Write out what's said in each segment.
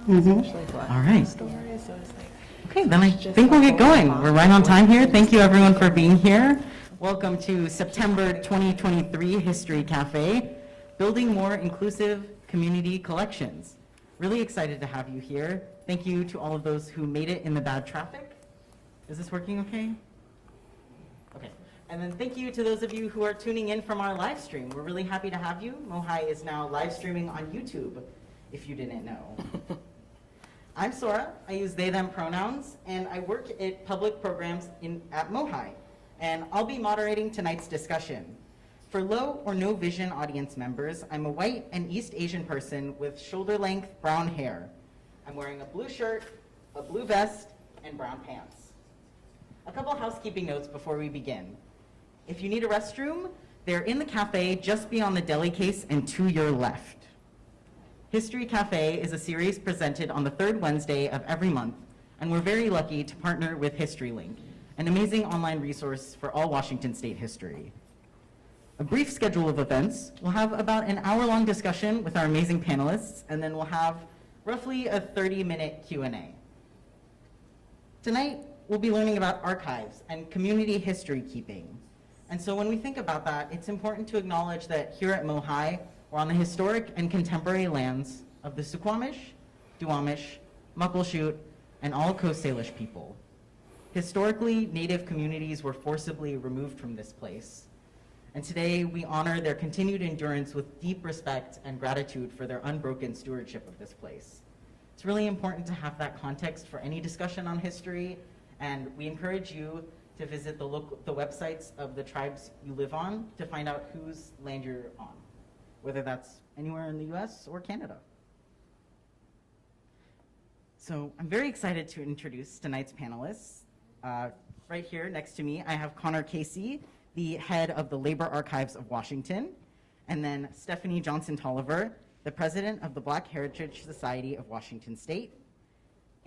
All right. Okay, then I think we'll get going. We're right on time here. Thank you everyone for being here. Welcome to September 2023 History Café, Building More Inclusive Community Collections. Really excited to have you here. Thank you to all of those who made it in the bad traffic. Is this working okay? Okay. And then thank you to those of you who are tuning in from our live stream. We're really happy to have you. MOHAI is now live streaming on YouTube, if you didn't know. I'm Sora. I use they, them pronouns, and I work at public programs at MOHAI. And I'll be moderating tonight's discussion. For low or no vision audience members, I'm a white and East Asian person with shoulder-length brown hair. I'm wearing a blue shirt, a blue vest, and brown pants. A couple housekeeping notes before we begin. If you need a restroom, they're in the cafe just beyond the deli case and to your left. History Café is a series presented on the third Wednesday of every month, and we're very lucky to partner with HistoryLink, an amazing online resource for all Washington State history. A brief schedule of events. We'll have about an hour-long discussion with our amazing panelists, and then we'll have roughly a 30-minute Q&A. Tonight, we'll be learning about archives and community history keeping. And so when we think about that, it's important to acknowledge that here at MOHAI, we're on the historic and contemporary lands of the Suquamish, Duwamish, Muckleshoot, and all Coast Salish people. Historically, Native communities were forcibly removed from this place. And today, we honor their continued endurance with deep respect and gratitude for their unbroken stewardship of this place. It's really important to have that context for any discussion on history, and we encourage you to visit the websites of the tribes you live on to find out whose land you're on, whether that's anywhere in the US or Canada. So I'm very excited to introduce tonight's panelists. Right here next to me, I have Connor Casey, the head of the Labor Archives of Washington, and then Stephanie Johnson-Tolliver, the president of the Black Heritage Society of Washington State,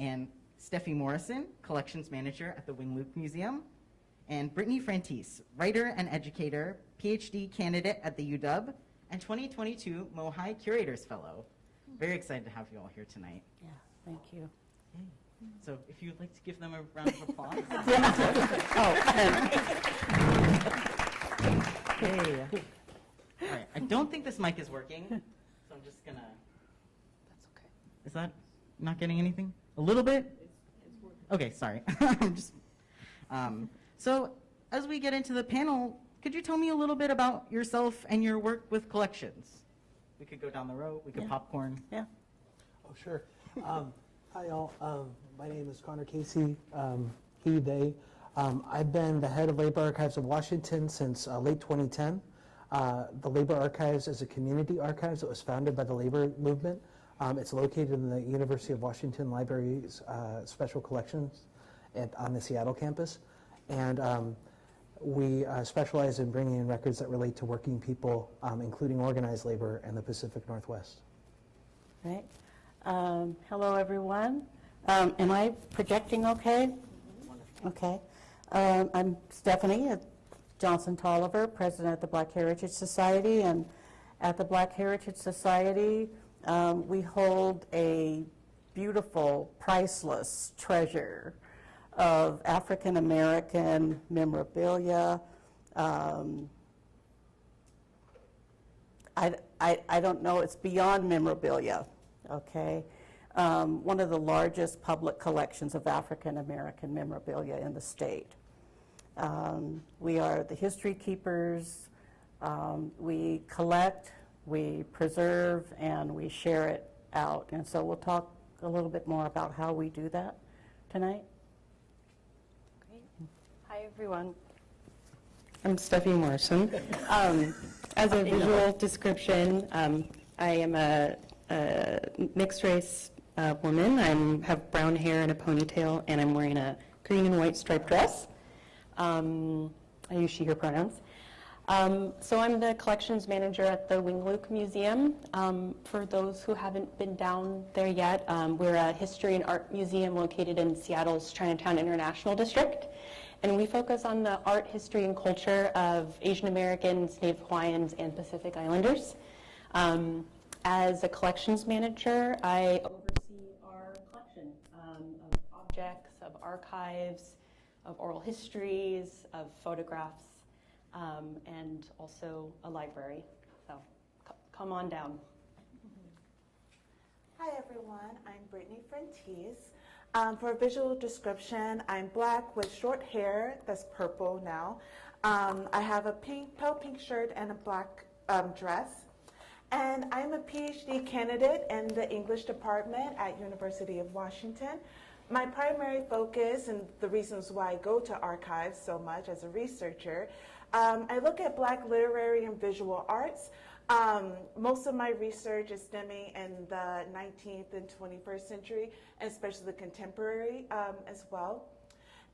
and Steffi Morrison, collections manager at the Wing-Luke Museum, and Brittany Frantis, writer and educator, PhD candidate at the UW, and 2022 MOHAI Curators Fellow. Very excited to have you all here tonight. Yeah, thank you. Yay. So if you'd like to give them a round of applause. Okay. All right, I don't think this mic is working, so I'm just gonna. That's okay. Is that not getting anything? A little bit? It's working. Okay, sorry. I'm just. So as we get into the panel, could you tell me a little bit about yourself and your work with collections? We could go down the road. We could popcorn. Yeah. Oh, sure. Hi, all. My name is Connor Casey, he, they. I've been the head of Labor Archives of Washington since late 2010. The Labor Archives is a community archives that was founded by the labor movement. It's located in the University of Washington Library's Special Collections on the Seattle campus. And we specialize in bringing in records that relate to working people, including organized labor in the Pacific Northwest. Right. Hello, everyone. Am I projecting okay? Okay. I'm Stephanie Johnson-Tolliver, president of the Black Heritage Society. And at the Black Heritage Society, we hold a beautiful, priceless treasure of African American memorabilia. I don't know, it's beyond memorabilia, okay? One of the largest public collections of African American memorabilia in the state. We are the history keepers. We collect, we preserve, and we share it out. And so we'll talk a little bit more about how we do that tonight. Hi, everyone. I'm Steffi Morrison. As a visual description, I am a mixed race woman. I have brown hair and a ponytail, and I'm wearing a green and white striped dress. I use she, her pronouns. So I'm the collections manager at the Wing-Luke Museum. For those who haven't been down there yet, we're a history and art museum located in Seattle's Chinatown International District. And we focus on the art, history, and culture of Asian Americans, Native Hawaiians, and Pacific Islanders. As a collections manager, I oversee our archives, of oral histories, of photographs, and also a library. So come on down. Hi everyone, I'm Brittany Frentis. For a visual description, I'm black with short hair that's purple now. I have a pale pink shirt and a black dress. And I'm a PhD candidate in the English department at University of Washington. My primary focus and the reasons why I go to archives so much as a researcher, I look at Black literary and visual arts. Most of my research is stemming in the 19th and 21st century, and especially the contemporary as well.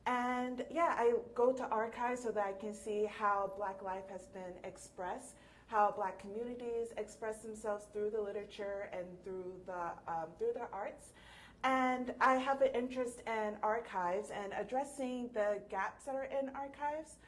And yeah, I go to archives so that I can see how Black life has been expressed, how Black communities express themselves through the literature and through the arts. And I have an interest in archives and addressing the gaps that are in archives,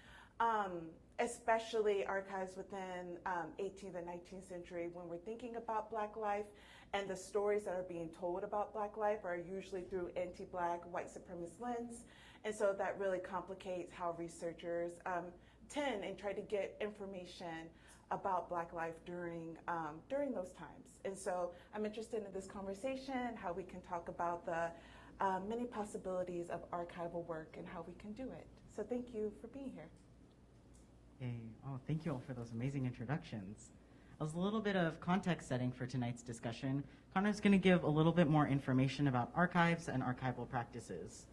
especially archives within 18th and 19th century when we're thinking about Black life, and the stories that are being told about Black life are usually through anti-Black, white supremacist lens. And so that really complicates how researchers tend and try to get information about Black life during those times. And so I'm interested in this conversation, how we can talk about the many possibilities of archival work and how we can do it. So thank you for being here. Hey, oh, thank you all for those amazing introductions. As a little bit of context setting for tonight's discussion, Connor's going to give a little bit more information about archives and archival practices.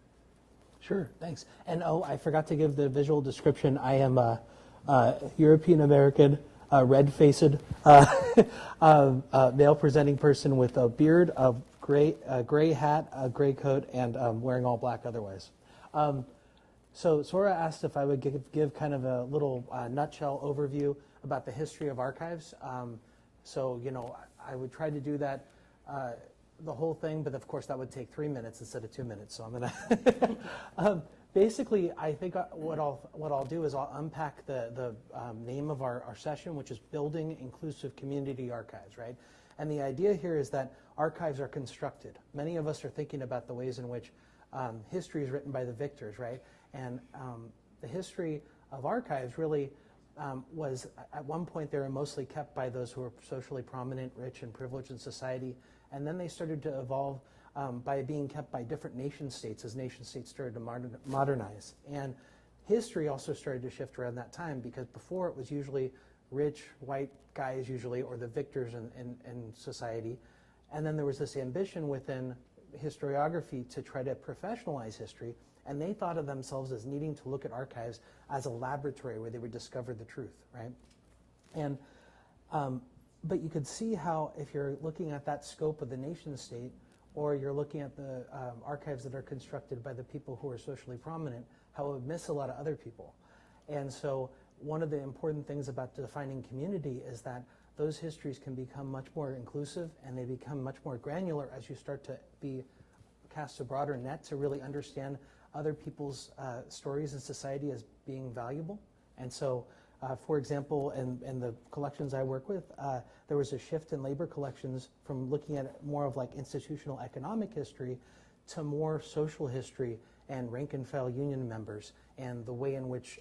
Sure, thanks. And oh, I forgot to give the visual description. I am a European American, red-faced, male-presenting person with a beard, a gray hat, a gray coat, and wearing all black otherwise. So Sora asked if I would give kind of a little nutshell overview about the history of archives. So, you know, I would try to do that, the whole thing, but of course that would take 3 minutes instead of 2 minutes. So I'm gonna, basically, I think what I'll do is I'll unpack the name of our session, which is Building Inclusive Community Archives, right? And the idea here is that archives are constructed. Many of us are thinking about the ways in which history is written by the victors, right? And the history of archives really was, at one point, they were mostly kept by those who were socially prominent, rich, and privileged in society. And then they started to evolve by being kept by different nation states as nation states started to modernize. And history also started to shift around that time, because before it was usually rich, white guys usually, or the victors in society. And then there was this ambition within historiography to try to professionalize history, and they thought of themselves as needing to look at archives as a laboratory where they would discover the truth, right? And but you could see how, if you're looking at that scope of the nation state, or you're looking at the archives that are constructed by the people who are socially prominent, how it would miss a lot of other people. And so one of the important things about defining community is that those histories can become much more inclusive, and they become much more granular as you start to cast a broader net to really understand other people's stories in society as being valuable. And so, for example, in the collections I work with, there was a shift in labor collections from looking at more of like institutional economic history to more social history and rank and file union members, and the way in which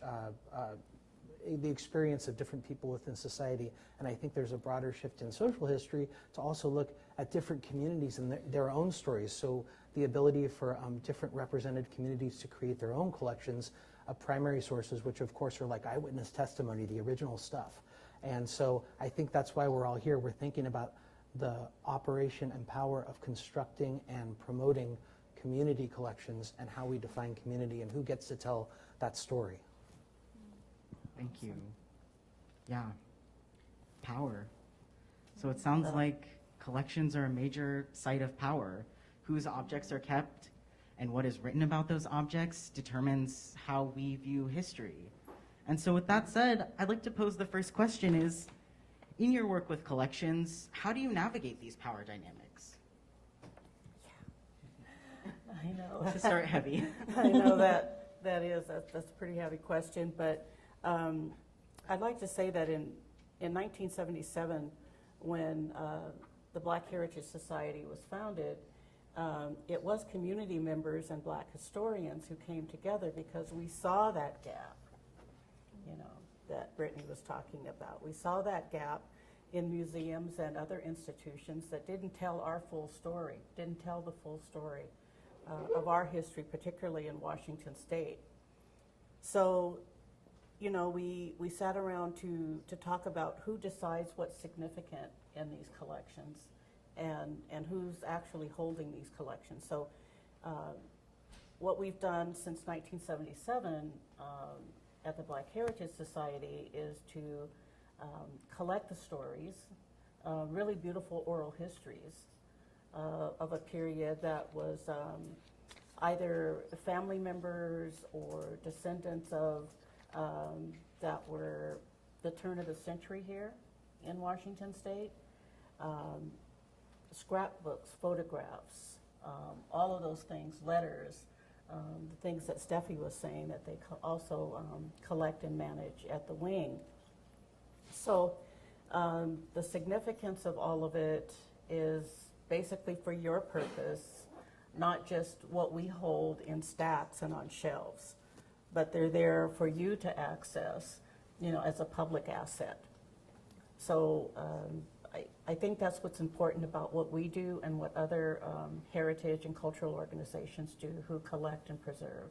the experience of different people within society. And I think there's a broader shift in social history to also look at different communities and their own stories. So the ability for different represented communities to create their own collections of primary sources, which of course are like eyewitness testimony, the original stuff. And so I think that's why we're all here. We're thinking about the operation and power of constructing and promoting community collections, and how we define community and who gets to tell that story. Thank you. Yeah, power. So it sounds like collections are a major site of power. Whose objects are kept and what is written about those objects determines how we view history. And so with that said, I'd like to pose the first question is, in your work with collections, how do you navigate these power dynamics? I know. To start heavy. I know that's a pretty heavy question, but I'd like to say that in 1977, when the Black Heritage Society was founded, it was community members and Black historians who came together because we saw that gap, you know, that Brittany was talking about. We saw that gap in museums and other institutions that didn't tell our full story, didn't tell the full story of our history, particularly in Washington State. So, you know, we sat around to talk about who decides what's significant in these collections and who's actually holding these collections. So what we've done since 1977 at the Black Heritage Society is to collect the stories, really beautiful oral histories of a period that was either family members or descendants of that were the turn of the century here in Washington State. Scrapbooks, photographs, all of those things, letters, the things that Steffi was saying that they also collect and manage at the wing. So the significance of all of it is basically for your purpose, not just what we hold in stacks and on shelves, but they're there for you to access, you know, as a public asset. So I think that's what's important about what we do and what other heritage and cultural organizations do who collect and preserve.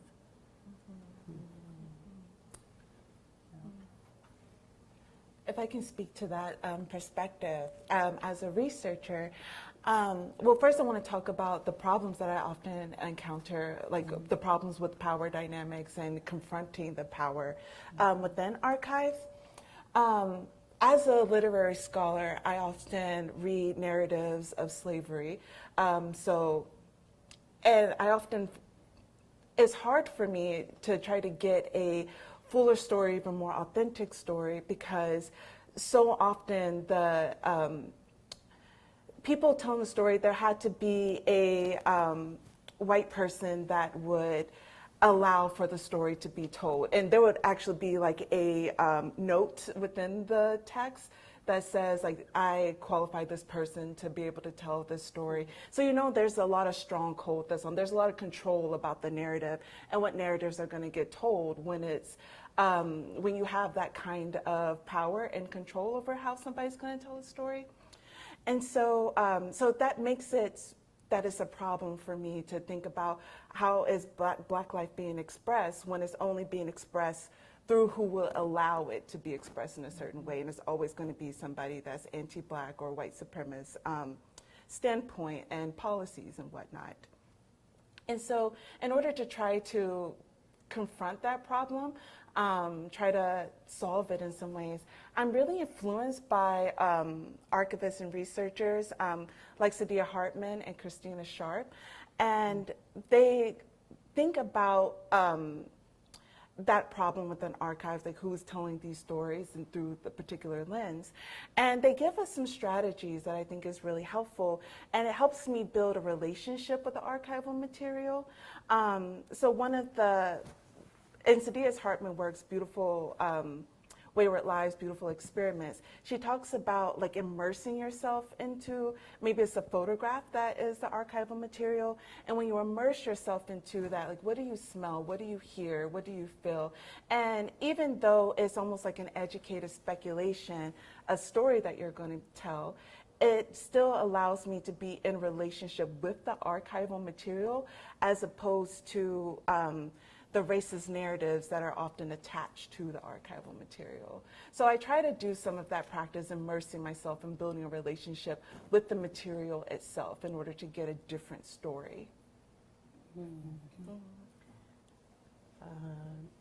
If I can speak to that perspective, as a researcher, well, first I want to talk about the problems that I often encounter, like the problems with power dynamics and confronting the power within archives. As a literary scholar, I often read narratives of slavery. And I often, it's hard for me to try to get a fuller story, even more authentic story, because so often the people telling the story, there had to be a white person that would allow for the story to be told. And there would actually be like a note within the text that says, like, I qualify this person to be able to tell this story. So, you know, there's a lot of strong coldness on. There's a lot of control about the narrative and what narratives are going to get told when it's, when you have that kind of power and control over how somebody's going to tell a story. And so, so that makes it, that is a problem for me to think about how is Black life being expressed when it's only being expressed through who will allow it to be expressed in a certain way. And it's always going to be somebody that's anti-Black or white supremacist standpoint and policies and whatnot. And so in order to try to confront that problem, try to solve it in some ways, I'm really influenced by archivists and researchers like Sadia Hartman and Christina Sharp, and they think about that problem within archives, like who's telling these stories and through the particular lens. And they give us some strategies that I think is really helpful, and it helps me build a relationship with the archival material. So one of the, in Sadia Hartman works, beautiful Wayward Lives, Beautiful Experiments, she talks about like immersing yourself into, maybe it's a photograph that is the archival material, and when you immerse yourself into that, like what do you smell, what do you hear, what do you feel? And even though it's almost like an educated speculation, a story that you're going to tell, it still allows me to be in relationship with the archival material as opposed to the racist narratives that are often attached to the archival material. So I try to do some of that practice, immersing myself and building a relationship with the material itself in order to get a different story.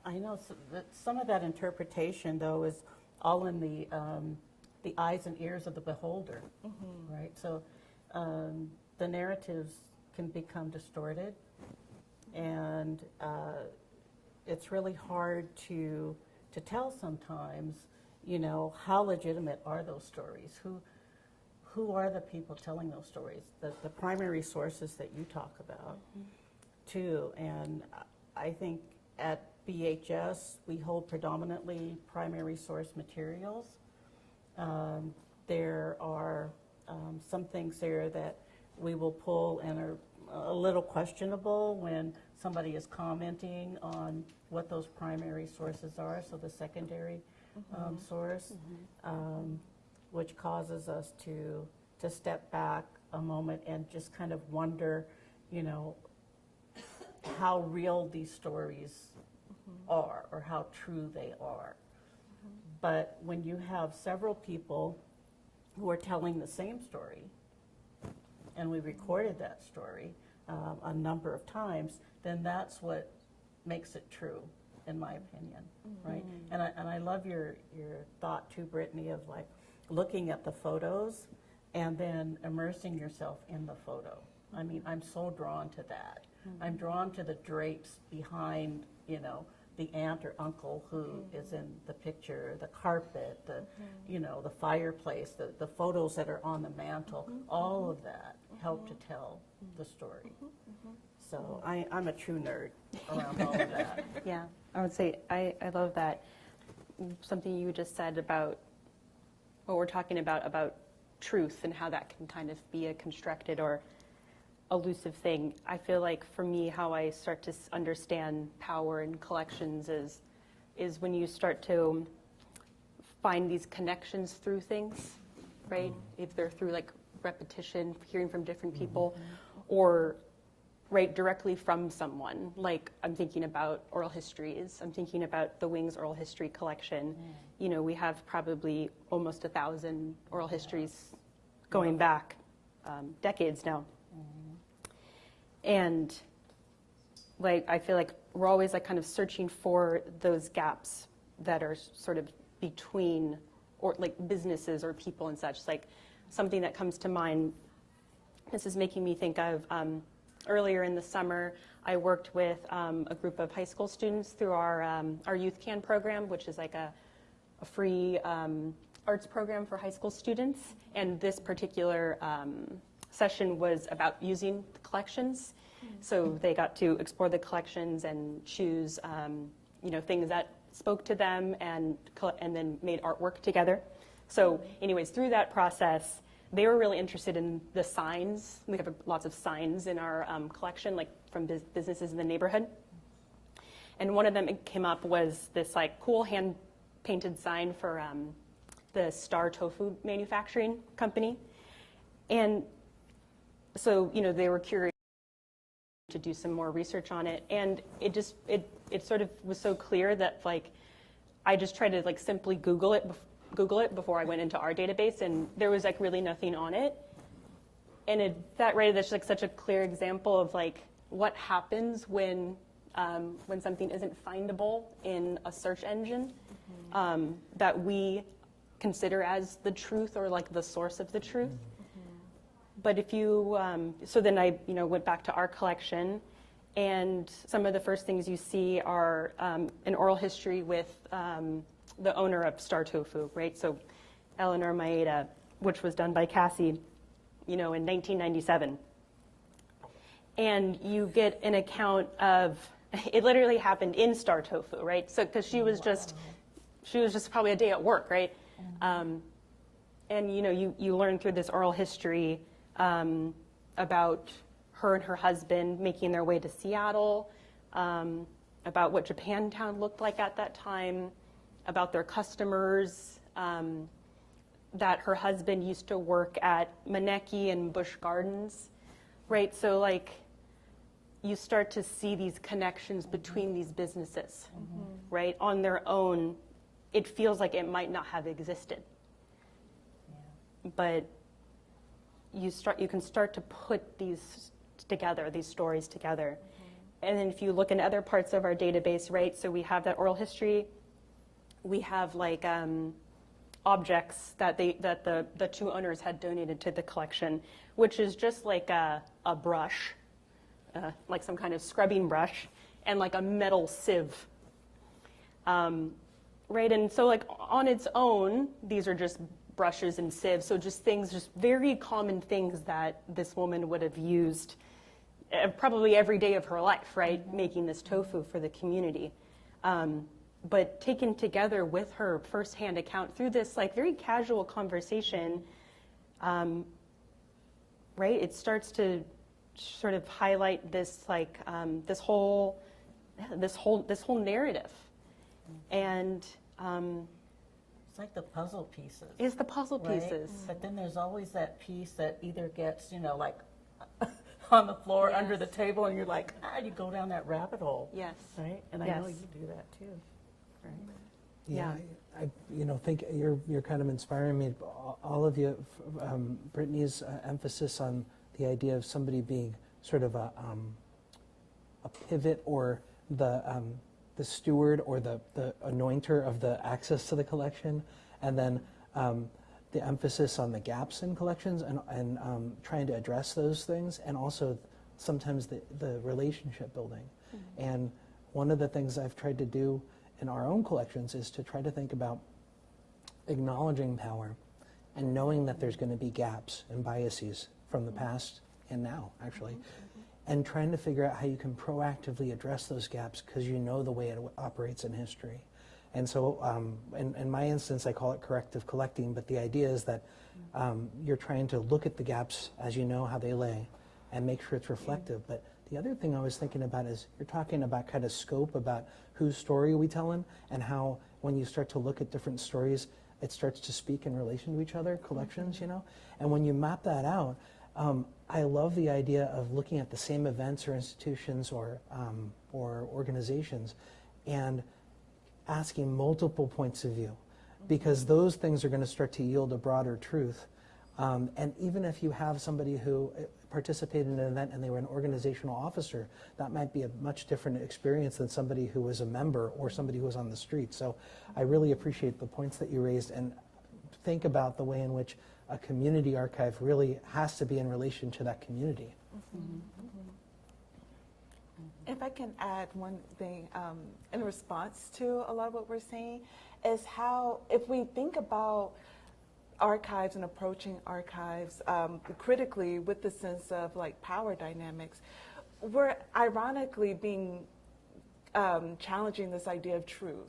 I know some of that interpretation, though, is all in the eyes and ears of the beholder, right? So the narratives can become distorted, and it's really hard to tell sometimes, you know, how legitimate are those stories? Who are the people telling those stories? The primary sources that you talk about, too. And I think at BHS, we hold predominantly primary source materials. There are some things there that we will pull and are a little questionable when somebody is commenting on what those primary sources are, so the secondary source, which causes us to step back a moment and just kind of wonder, you know, how real these stories are or how true they are. But when you have several people who are telling the same story, and we recorded that story a number of times, then that's what makes it true, in my opinion, right? And I love your thought too, Brittany, of like looking at the photos and then immersing yourself in the photo. I mean, I'm so drawn to that. I'm drawn to the drapes behind, you know, the aunt or uncle who is in the picture, the carpet, the, you know, the fireplace, the photos that are on the mantle, all of that help to tell the story. So I'm a true nerd around all of that. Yeah, I would say I love that. Something you just said about what we're talking about truth and how that can kind of be a constructed or elusive thing. I feel like for me, how I start to understand power in collections is when you start to find these connections through things, right? If they're through like repetition, hearing from different people, or right directly from someone. Like I'm thinking about oral histories. I'm thinking about the Wings Oral History Collection. You know, we have probably almost 1,000 oral histories going back decades now. And like I feel like we're always like kind of searching for those gaps that are sort of between or like businesses or people and such. Like something that comes to mind, this is making me think of earlier in the summer, I worked with a group of high school students through our Youth Can program, which is like a free arts program for high school students. And this particular session was about using the collections. So they got to explore the collections and choose, you know, things that spoke to them and then made artwork together. So anyways, through that process, they were really interested in the signs. We have lots of signs in our collection, like from businesses in the neighborhood. And one of them came up was this like cool hand-painted sign for the Star Tofu manufacturing company. And so, you know, they were curious to do some more research on it. And it just, it sort of was so clear that like, I just tried to like simply Google it before I went into our database, and there was like really nothing on it. And that right, that's like such a clear example of like what happens when something isn't findable in a search engine that we consider as the truth or like the source of the truth. But if you, so then I, you know, went back to our collection, and some of the first things you see are an oral history with the owner of Star Tofu, right? So Eleanor Maeda, which was done by Cassie, you know, in 1997. And you get an account of, it literally happened in Star Tofu, right? So, because she was just probably a day at work, right? And, you know, you learn through this oral history about her and her husband making their way to Seattle, about what Japantown looked like at that time, about their customers, that her husband used to work at Maneki and Busch Gardens, right? So like you start to see these connections between these businesses, right? On their own, it feels like it might not have existed. But you can start to put these together, these stories together. And then if you look in other parts of our database, right? So we have that oral history. We have like objects that the two owners had donated to the collection, which is just like a brush, like some kind of scrubbing brush, and like a metal sieve. Right, and so like on its own, these are just brushes and sieves, so just things, just very common things that this woman would have used probably every day of her life, right, making this tofu for the community. But taken together with her firsthand account through this like very casual conversation, right, it starts to sort of highlight this like this whole narrative, and It's like the puzzle pieces. is the puzzle right? pieces. But then there's always that piece that either gets, like on the floor under the table, and you're like, you go down that rabbit hole. Yes. Right? And I Yes. know you do that too. Right? Yeah, I think you're kind of inspiring me. All of you, Brittany's emphasis on the idea of somebody being sort of a pivot or the steward or the anointer of the access to the collection, and then the emphasis on the gaps in collections and trying to address those things, and also sometimes the relationship building. Mm-hmm. And one of the things I've tried to do in our own collections is to try to think about acknowledging power and knowing that there's going to be gaps and biases from the past and now, actually, and trying to figure out how you can proactively address those gaps because you know the way it operates in history. And so in my instance, I call it corrective collecting, but the idea is that you're trying to look at the gaps as you know how they lay and make sure it's reflective. But the other thing I was thinking about is you're talking about kind of scope, about whose story are we telling, and how when you start to look at different stories, it starts to speak in relation to each other, collections, And when you map that out, I love the idea of looking at the same events or institutions or organizations and asking multiple points of view, because those things are going to start to yield a broader truth. And even if you have somebody who participated in an event and they were an organizational officer, that might be a much different experience than somebody who was a member or somebody who was on the street. So I really appreciate the points that you raised, and think about the way in which a community archive really has to be in relation to that community. If I can add one thing in response to a lot of what we're saying, is how if we think about archives and approaching archives critically with the sense of like power dynamics, we're ironically being challenging this idea of truth,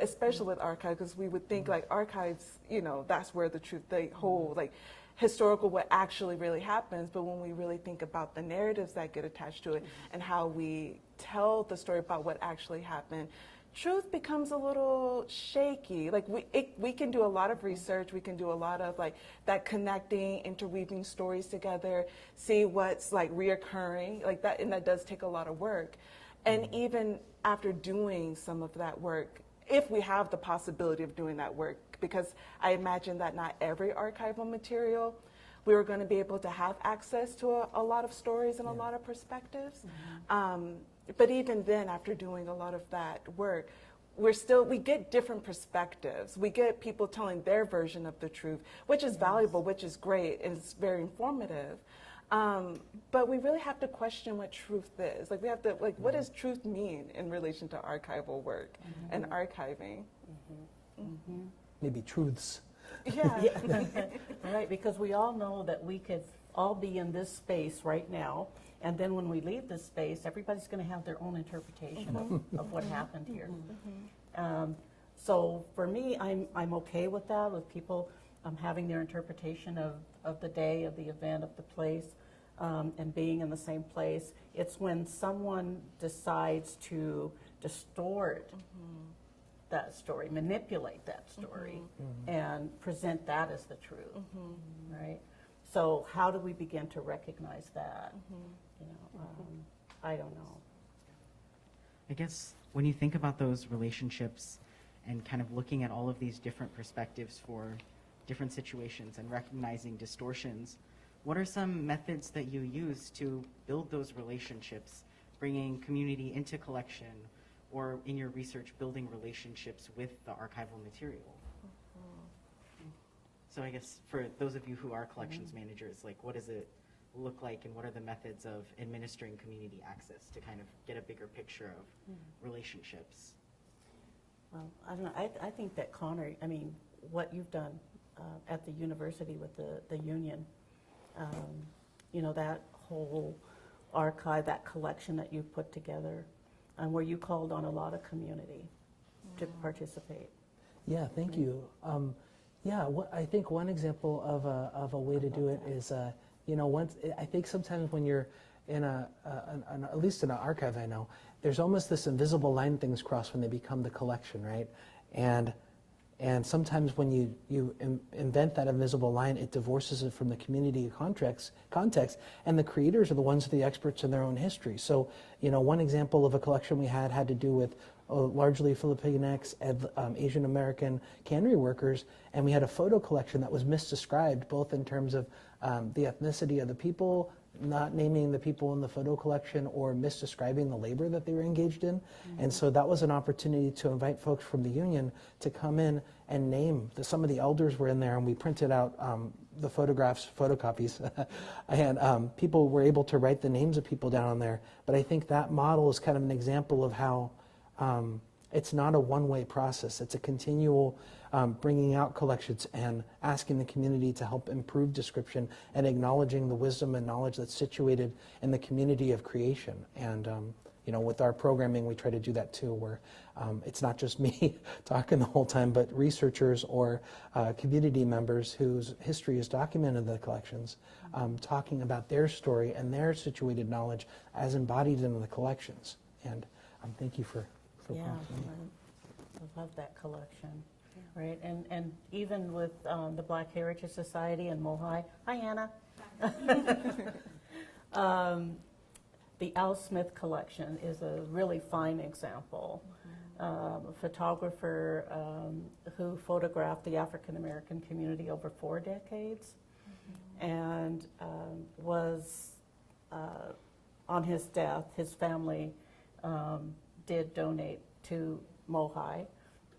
especially with archives, because we would think like archives, that's where the truth, the whole like historical what actually really happens. But when we really think about the narratives that get attached to it and how we tell the story about what actually happened, truth becomes a little shaky. Like we can do a lot of research, we can do a lot of like that connecting, interweaving stories together, see what's like reoccurring, like that, and that does take a lot of work. And even after doing some of that work, if we have the possibility of doing that work, because I imagine that not every archival material we were going to be able to have access to a lot of stories and a lot of perspectives. But even then, after doing a lot of that work, we get different perspectives. We get people telling their version of the truth, which is valuable, which is great, and it's very informative. But we really have to question what truth is. Like we have to, like, what does truth mean in relation to archival work and archiving? Maybe truths. Yeah. Right, because we all know that we could all be in this space right now, and then when we leave this space, everybody's going to have their own interpretation of what happened here. So for me, I'm okay with that, with people having their interpretation of the day, of the event, of the place, and being in the same place. It's when someone decides to distort that story, manipulate that story, and present that as the truth, right? So how do we begin to recognize that? I don't know. I guess when you think about those relationships and kind of looking at all of these different perspectives for different situations and recognizing distortions, what are some methods that you use to build those relationships, bringing community into collection, or in your research, building relationships with the archival material? So I guess for those of you who are collections managers, like what does it look like, and what are the methods of administering community access to kind of get a bigger picture of relationships? Well, I don't know. I think that Connor, what you've done at the university with the union, that whole archive, that collection that you've put together, where you called on a lot of community to participate. Yeah, thank you. I think one example of a way to do it is, I think sometimes when you're at least in an archive I know, there's almost this invisible line things cross when they become the collection, right? And sometimes when you invent that invisible line, it divorces it from the community context, and the creators are the ones who are the experts in their own history. So, one example of a collection we had to do with largely Filipinx and Asian American cannery workers, and we had a photo collection that was misdescribed, both in terms of the ethnicity of the people, not naming the people in the photo collection, or misdescribing the labor that they were engaged in. And so that was an opportunity to invite folks from the union to come in and name. Some of the elders were in there, and we printed out the photocopies, and people were able to write the names of people down on there. But I think that model is kind of an example of how it's not a one-way process. It's a continual bringing out collections and asking the community to help improve description and acknowledging the wisdom and knowledge that's situated in the community of creation. And with our programming, we try to do that too, where it's not just me talking the whole time, but researchers or community members whose history is documented in the collections, talking about their story and their situated knowledge as embodied in the collections. And thank you for Yeah, I love that collection. Right, and even with the Black Heritage Society and MOHAI. Hi, Anna. The Al Smith collection is a really fine example. A photographer who photographed the African American community over 4 decades, and was on his death, his family did donate to MOHAI,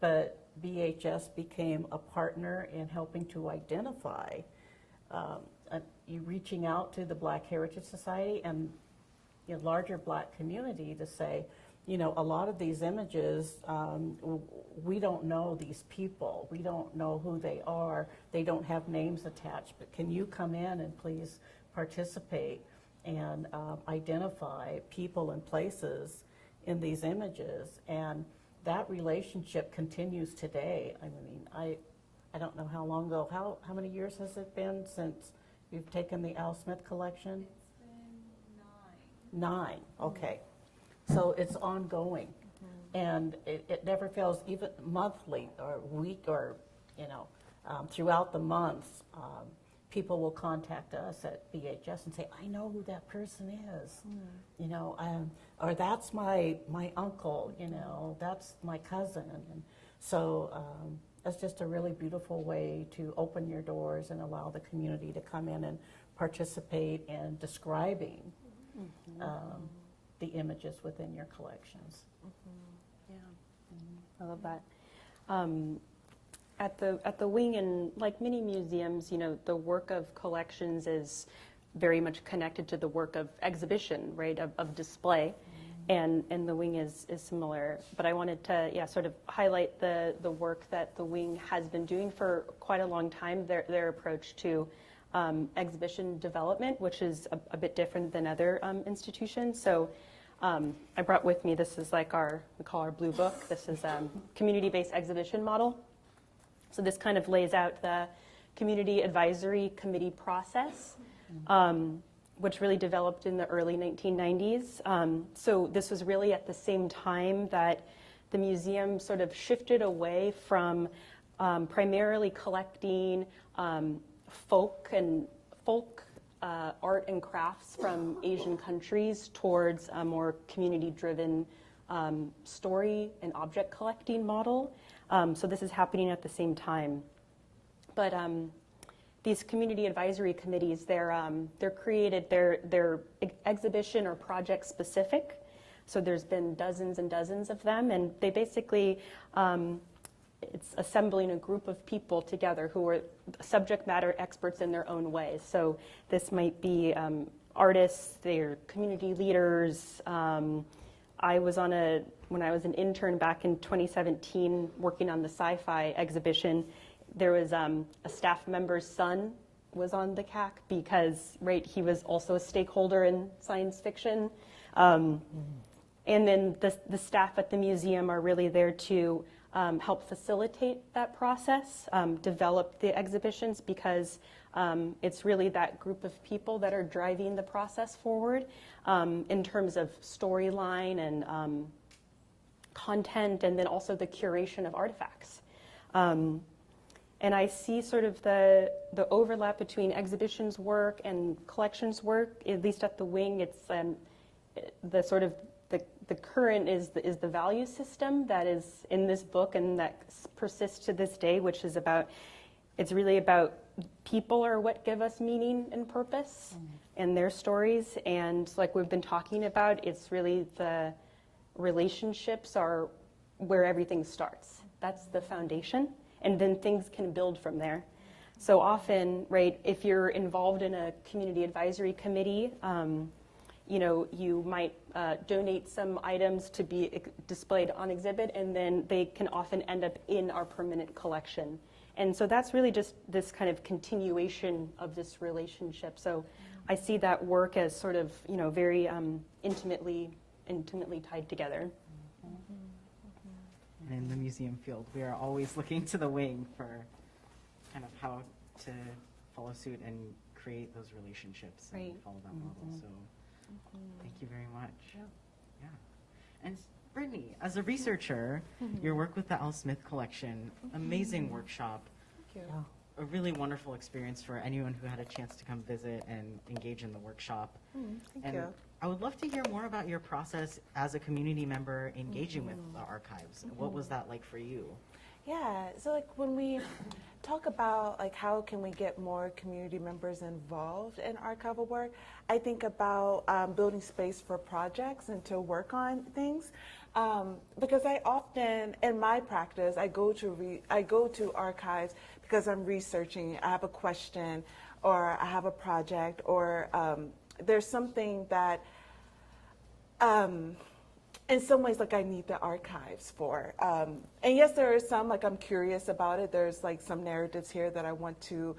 but BHS became a partner in helping to identify, reaching out to the Black Heritage Society and the larger Black community to say, a lot of these images, we don't know these people, we don't know who they are, they don't have names attached, but can you come in and please participate and identify people and places in these images? And that relationship continues today. I mean, I don't know how long ago, how many years has it been since you've taken the Al Smith collection? It's been 9. 9, okay. So it's ongoing. And it never fails, even monthly or week or, throughout the months, people will contact us at BHS and say, I know who that person is, or that's my uncle, that's my cousin. And so it's just a really beautiful way to open your doors and allow the community to come in and participate in describing the images within your collections. I love that. At the wing, and like many museums, the work of collections is very much connected to the work of exhibition, right, of display, and the wing is similar. But I wanted to, sort of highlight the work that the wing has been doing for quite a long time. Their approach to exhibition development, which is a bit different than other institutions. So. I brought with me, this is like we call our blue book. This is community-based exhibition model. So this kind of lays out the community advisory committee process, which really developed in the early 1990s. So this was really at the same time that the museum sort of shifted away from primarily collecting folk art and crafts from Asian countries towards a more community-driven story and object collecting model. So this is happening at the same time. But these community advisory committees, they're created, they're exhibition or project specific. So there's been dozens and dozens of them, and they basically, it's assembling a group of people together who are subject matter experts in their own way. So this might be artists, they're community leaders. I was when I was an intern back in 2017 working on the sci-fi exhibition, there was a staff member's son was on the CAC because, he was also a stakeholder in science fiction. And then the staff at the museum are really there to help facilitate that process, develop the exhibitions, because it's really that group of people that are driving the process forward in terms of storyline and content, and then also the curation of artifacts. And I see sort of the overlap between exhibitions work and collections work, at least at the wing. It's the sort of the current is the value system that is in this book and that persists to this day, which is about, it's really about people are what give us meaning and purpose and their stories. And like we've been talking about, it's really the relationships are where everything starts. That's the foundation. And then things can build from there. So often, right, if you're involved in a community advisory committee, you know, you might donate some items to be displayed on exhibit, and then they can often end up in our permanent collection. And so that's really just this kind of continuation of this relationship. So I see that work as sort of, you know, very intimately tied together. And in the museum field, we are always looking to the wing for kind of how to follow suit and create those relationships and Right. follow that model. So thank you very much. Yeah. And Brittany, as a researcher, your work with the Al Smith collection, amazing workshop, a really wonderful experience for anyone who had a chance to come visit and engage in the workshop. Thank you. I would love to hear more about your process as a community member engaging with the archives. What was that like for you? Yeah, so like when we talk about like how can we get more community members involved in archival work, I think about building space for projects and to work on things. Because I often, in my practice, I go to archives because I'm researching, I have a question, or I have a project, or there's something that in some ways, like I need the archives for. And yes, there are some, like I'm curious about it. There's like some narratives here that I want to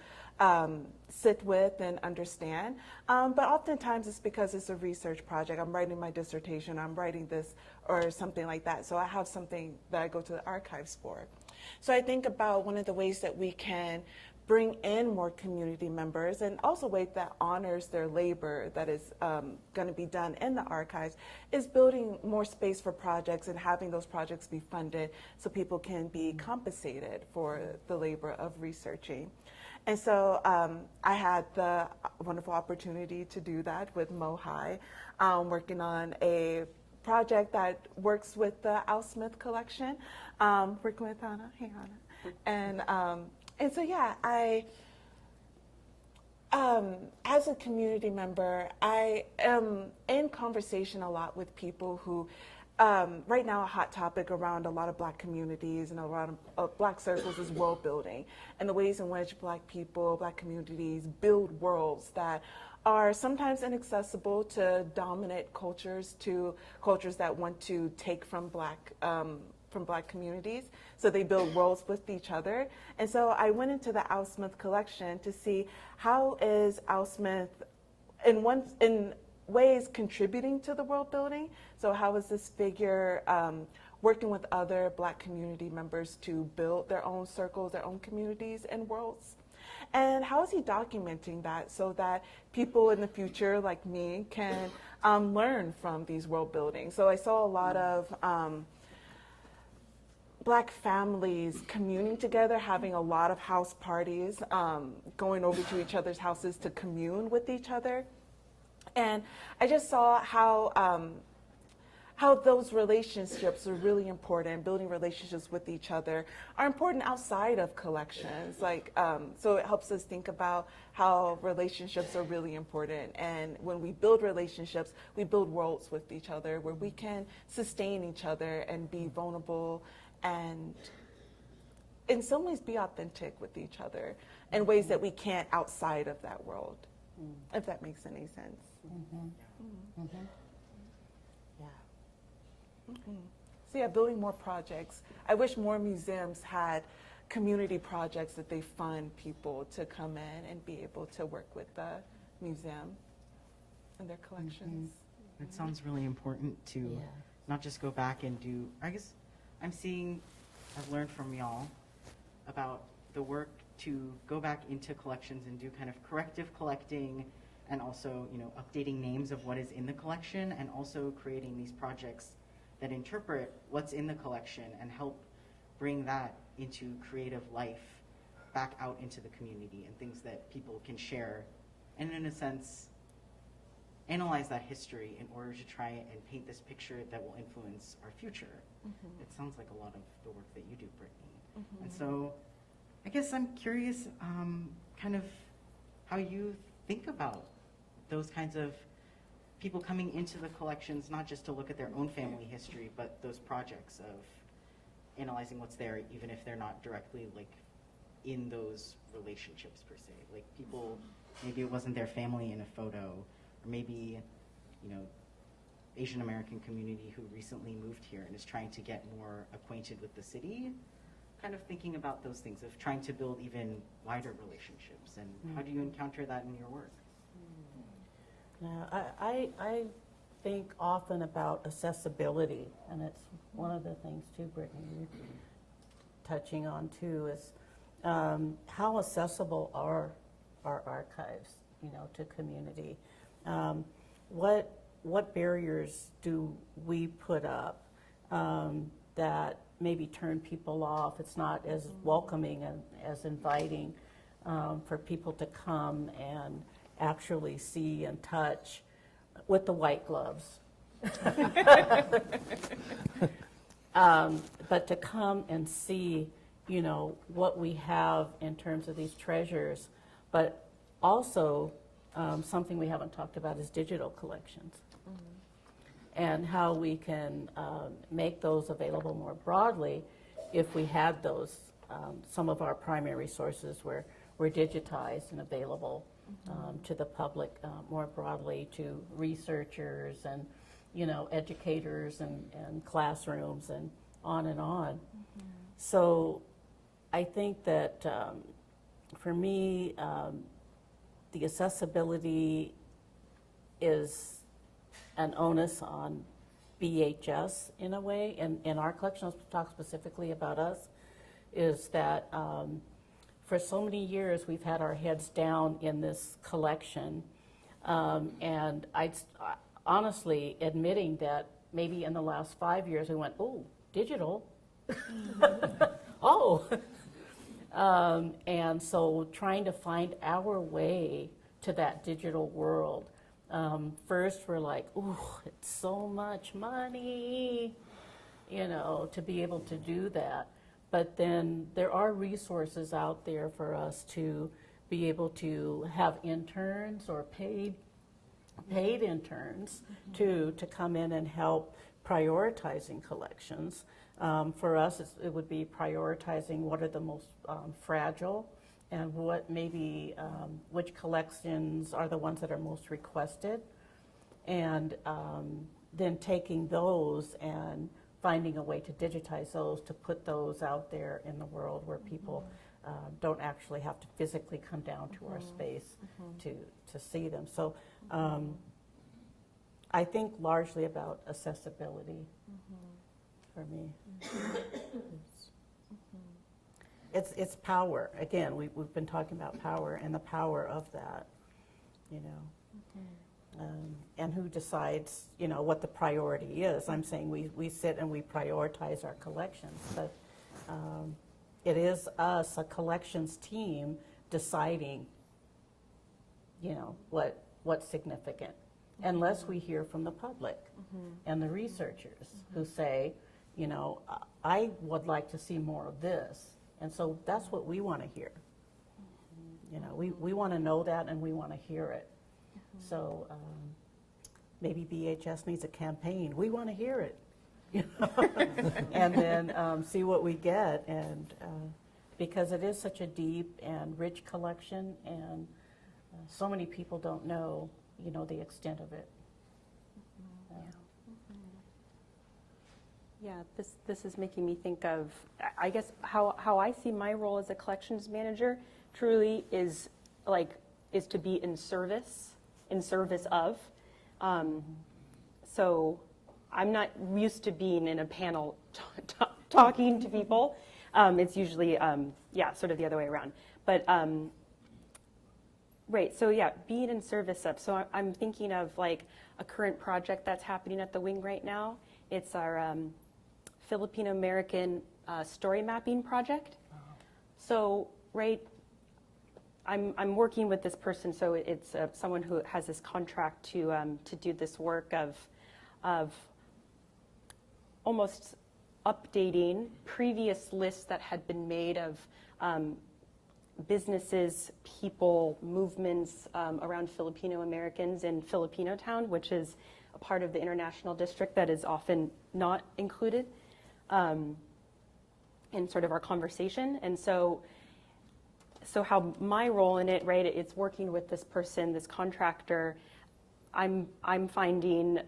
sit with and understand. But oftentimes it's because it's a research project. I'm writing my dissertation, I'm writing this or something like that. So I have something that I go to the archives for. So I think about one of the ways that we can bring in more community members, and also a way that honors their labor that is going to be done in the archives, is building more space for projects and having those projects be funded so people can be compensated for the labor of researching. And so I had the wonderful opportunity to do that with MOHAI, working on a project that works with the Al Smith collection, working with Anna. Hey, Anna. And so, yeah, I, as a community member, I am in conversation a lot with people who, right now a hot topic around a lot of Black communities and around Black circles is world building, and the ways in which Black people, Black communities build worlds that are sometimes inaccessible to dominant cultures, to cultures that want to take from Black communities. So they build worlds with each other. And so I went into the Al Smith collection to see how is Al Smith in ways contributing to the world building. So how is this figure working with other Black community members to build their own circles, their own communities and worlds? And how is he documenting that so that people in the future like me can learn from these world buildings? So I saw a lot of Black families communing together, having a lot of house parties, going over to each other's houses to commune with each other. And I just saw how those relationships are really important. Building relationships with each other are important outside of collections. Like, so it helps us think about how relationships are really important. And when we build relationships, we build worlds with each other where we can sustain each other and be vulnerable and in some ways be authentic with each other in ways that we can't outside of that world, if that makes any sense. Yeah. So yeah, building more projects. I wish more museums had community projects that they fund people to come in and be able to work with the museum and their collections. It sounds really important to not just go back and do, I guess I'm seeing I've learned from y'all about the work to go back into collections and do kind of corrective collecting, and also, updating names of what is in the collection, and also creating these projects that interpret what's in the collection and help bring that into creative life back out into the community, and things that people can share, and in a sense, analyze that history in order to try and paint this picture that will influence our future. It sounds like a lot of the work that you do, Brittany. And so I guess I'm curious kind of how you think about those kinds of people coming into the collections, not just to look at their own family history, but those projects of analyzing what's there, even if they're not directly like in those relationships per se. Like people, maybe it wasn't their family in a photo, or maybe, Asian American community who recently moved here and is trying to get more acquainted with the city, kind of thinking about those things of trying to build even wider relationships. And how do you encounter that in your work? Yeah, I think often about accessibility, and it's one of the things too, Brittany, you're touching on too, is how accessible are our archives, to community. What barriers do we put up that maybe turn people off? It's not as welcoming and as inviting for people to come and actually see and touch with the white gloves. But to come and see, what we have in terms of these treasures, but also something we haven't talked about is digital collections. And how we can make those available more broadly if we had those. Some of our primary sources were digitized and available to the public more broadly, to researchers and educators and classrooms and on and on. So I think that for me, the accessibility is an onus on BHS in a way, and in our collection, I'll talk specifically about us, is that for so many years we've had our heads down in this collection, and honestly admitting that maybe in the last 5 years we went, oh, digital, oh. And so trying to find our way to that digital world. First we're like, ooh, it's so much money, to be able to do that. But then there are resources out there for us to be able to have interns or paid interns to come in and help prioritizing collections. For us, it would be prioritizing what are the most fragile, and what maybe which collections are the ones that are most requested, and then taking those and finding a way to digitize those, to put those out there in the world where people don't actually have to physically come down to our space to see them. So I think largely about accessibility for me. It's power. Again, we've been talking about power and the power of that, and who decides, what the priority is. I'm saying we sit and we prioritize our collections, but it is us, a collections team, deciding, what's significant, unless we hear from the public and the researchers who say, I would like to see more of this. And so that's what we want to hear. We want to know that, and we want to hear it. So maybe BHS needs a campaign. We want to hear it, and then see what we get. And because it is such a deep and rich collection, and so many people don't know, the extent of it. Yeah, this is making me think of, I guess, how I see my role as a collections manager truly is to be in service of. So I'm not used to being in a panel talking to people. It's usually, sort of the other way around. But, right, so yeah, being in service of. So I'm thinking of like a current project that's happening at the wing right now. It's our Filipino-American story mapping project. So, right, I'm working with this person, so it's someone who has this contract to do this work of almost updating previous lists that had been made of businesses, people, movements around Filipino Americans in Filipino Town, which is a part of the international district that is often not included in sort of our conversation. And so how my role in it, right, it's working with this person, this contractor. I'm finding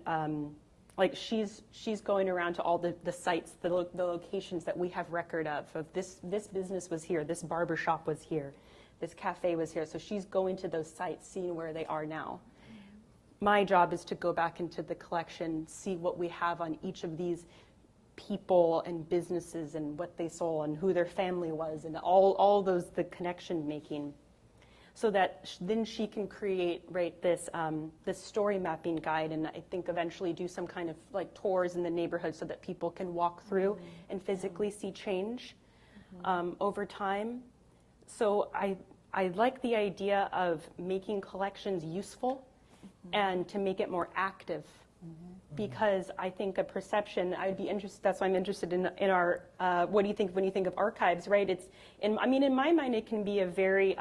like she's going around to all the sites, the locations that we have record of this business was here, this barber shop was here, this cafe was here. So she's going to those sites, seeing where they are now. My job is to go back into the collection, see what we have on each of these people and businesses and what they sold and who their family was and all those, the connection making, so that then she can create, right, this story mapping guide, and I think eventually do some kind of like tours in the neighborhood so that people can walk through and physically see change over time. So I like the idea of making collections useful and to make it more active. Because I think a perception, I'd be interested, that's why I'm interested in our, what do you think when you think of archives, right? It's, in my mind, it can be a very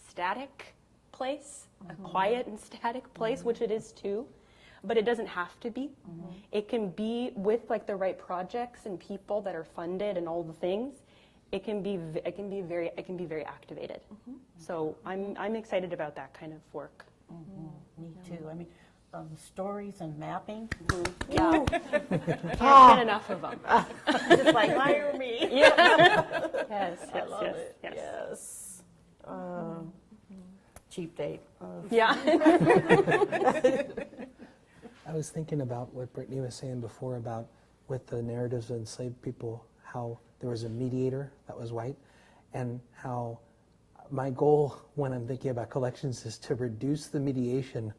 static place, a quiet and static place, which it is too, but it doesn't have to be. It can be with like the right projects and people that are funded and all the things. It can be very activated. So I'm excited about that kind of work. Me too. I mean, stories and mapping. Yeah. Can't get enough of them. Just like, hire me. Yeah. Yes, I yes, love yes, it. yes. Yes. Cheap date. Yeah. I was thinking about what Brittany was saying before about with the narratives of enslaved people, how there was a mediator that was white, and how my goal when I'm thinking about collections is to reduce the mediation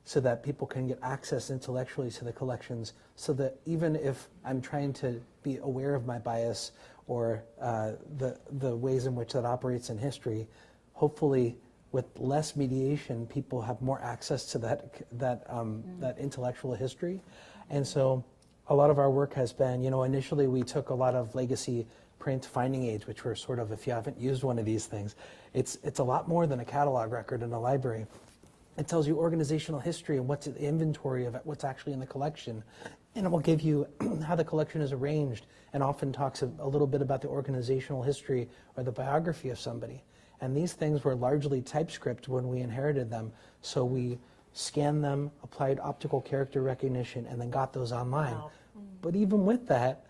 so that people can get access intellectually to the collections, so that even if I'm trying to be aware of my bias or the ways in which that operates in history, hopefully with less mediation, people have more access to that intellectual history. And so a lot of our work has been, initially we took a lot of legacy print finding aids, which were sort of, if you haven't used one of these things, it's a lot more than a catalog record in a library. It tells you organizational history and what's the inventory of it, what's actually in the collection. And it will give you how the collection is arranged, and often talks a little bit about the organizational history or the biography of somebody. And these things were largely typescript when we inherited them. So we scanned them, applied optical character recognition, and then got those online. Wow. But even with that,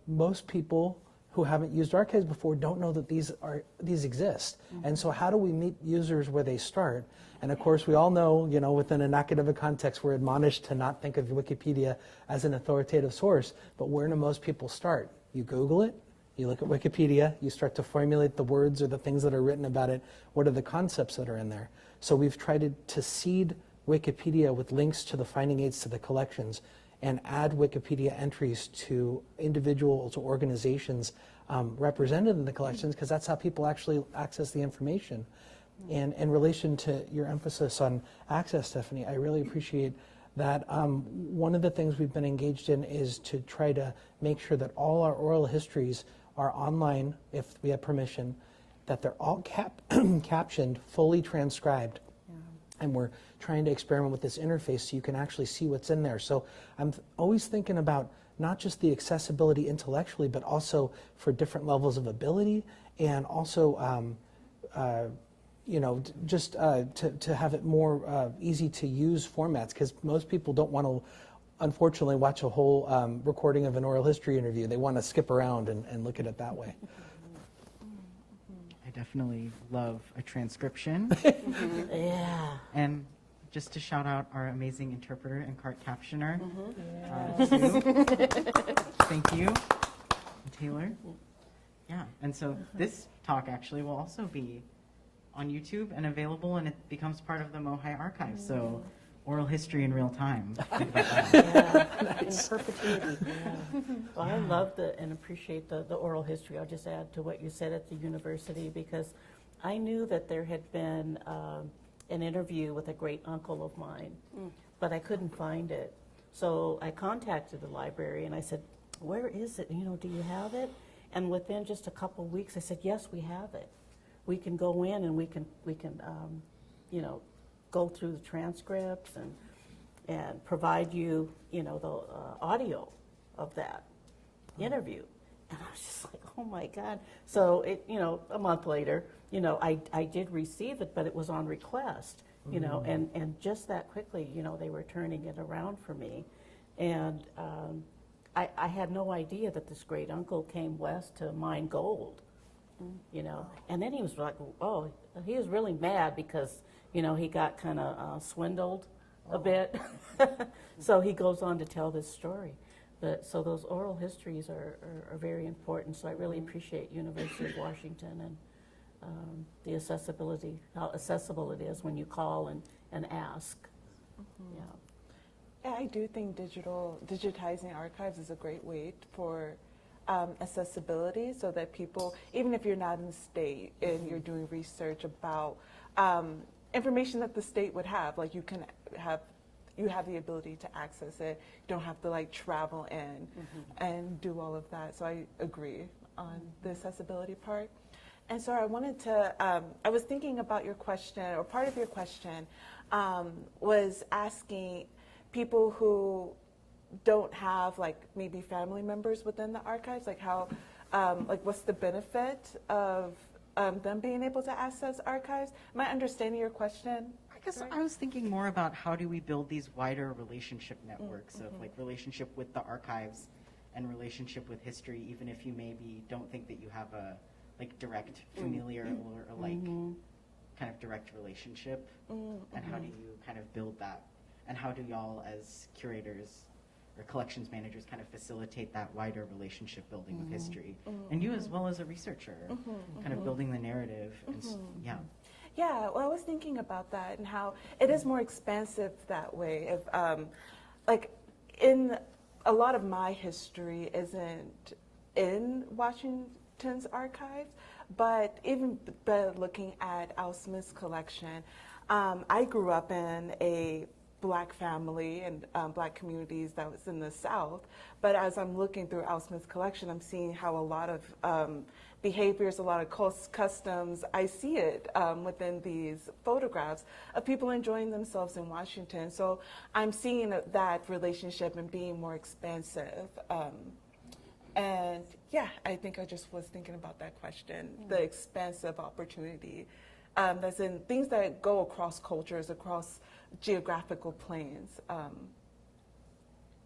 most people who haven't used archives before don't know that these exist. And so how do we meet users where they start? And of course, we all know, within an academic context, we're admonished to not think of Wikipedia as an authoritative source, but where do most people start? You Google it, you look at Wikipedia, you start to formulate the words or the things that are written about it. What are the concepts that are in there? So we've tried to seed Wikipedia with links to the finding aids to the collections, and add Wikipedia entries to individuals or organizations represented in the collections, because that's how people actually access the information. And in relation to your emphasis on access, Stephanie, I really appreciate that. One of the things we've been engaged in is to try to make sure that all our oral histories are online, if we have permission, that they're all captioned, fully transcribed. And we're trying to experiment with this interface so you can actually see what's in there. So I'm always thinking about not just the accessibility intellectually, but also for different levels of ability, and also to have it more easy to use formats, because most people don't want to, unfortunately, watch a whole recording of an oral history interview. They want to skip around and look at it that way. I definitely love a transcription. Yeah. And just to shout out our amazing interpreter and cart captioner. Thank you. Taylor? Yeah, and so this talk actually will also be on YouTube and available, and it becomes part of the MOHAI archive. So oral history in real time. Think about that. In perpetuity. Well, I love and appreciate the oral history. I'll just add to what you said at the university, because I knew that there had been an interview with a great uncle of mine, but I couldn't find it. So I contacted the library and I said, where is it? Do you have it? And within just a couple weeks, I said, yes, we have it. We can go in and we can go through the transcripts and provide you, the audio of that interview. And I was just like, oh my God. So a month later, I did receive it, but it was on request, and just that quickly, they were turning it around for me. And I had no idea that this great uncle came west to mine gold, and then he was like, oh, he was really mad because, he got kind of swindled a bit. So he goes on to tell this story. But so those oral histories are very important. So I really appreciate University of Washington and the accessibility, how accessible it is when you call and ask. Yeah. Yeah, I do think digitizing archives is a great way for accessibility, so that people, even if you're not in the state and you're doing research about information that the state would have, like you have the ability to access it. You don't have to travel in and do all of that. So I agree on the accessibility part. And so I wanted to, I was thinking about your question, or part of your question was asking people who don't have maybe family members within the archives, how, what's the benefit of them being able to access archives? Am I understanding your question? I guess I was thinking more about how do we build these wider relationship networks of relationship with the archives and relationship with history, even if you maybe don't think that you have a direct familiar or kind of direct relationship. And how do you kind of build that? And how do y'all as curators or collections managers kind of facilitate that wider relationship building with history? And you as well as a researcher, kind of building the narrative. And yeah. Yeah, well, I was thinking about that and how it is more expansive that way. If, in a lot of my history isn't in Washington's archives, but even looking at Al Smith's collection, I grew up in a Black family and Black communities that was in the South. But as I'm looking through Al Smith's collection, I'm seeing how a lot of behaviors, a lot of customs, I see it within these photographs of people enjoying themselves in Washington. So I'm seeing that relationship and being more expansive. And yeah, I think I just was thinking about that question, the expansive opportunity. That's in things that go across cultures, across geographical planes,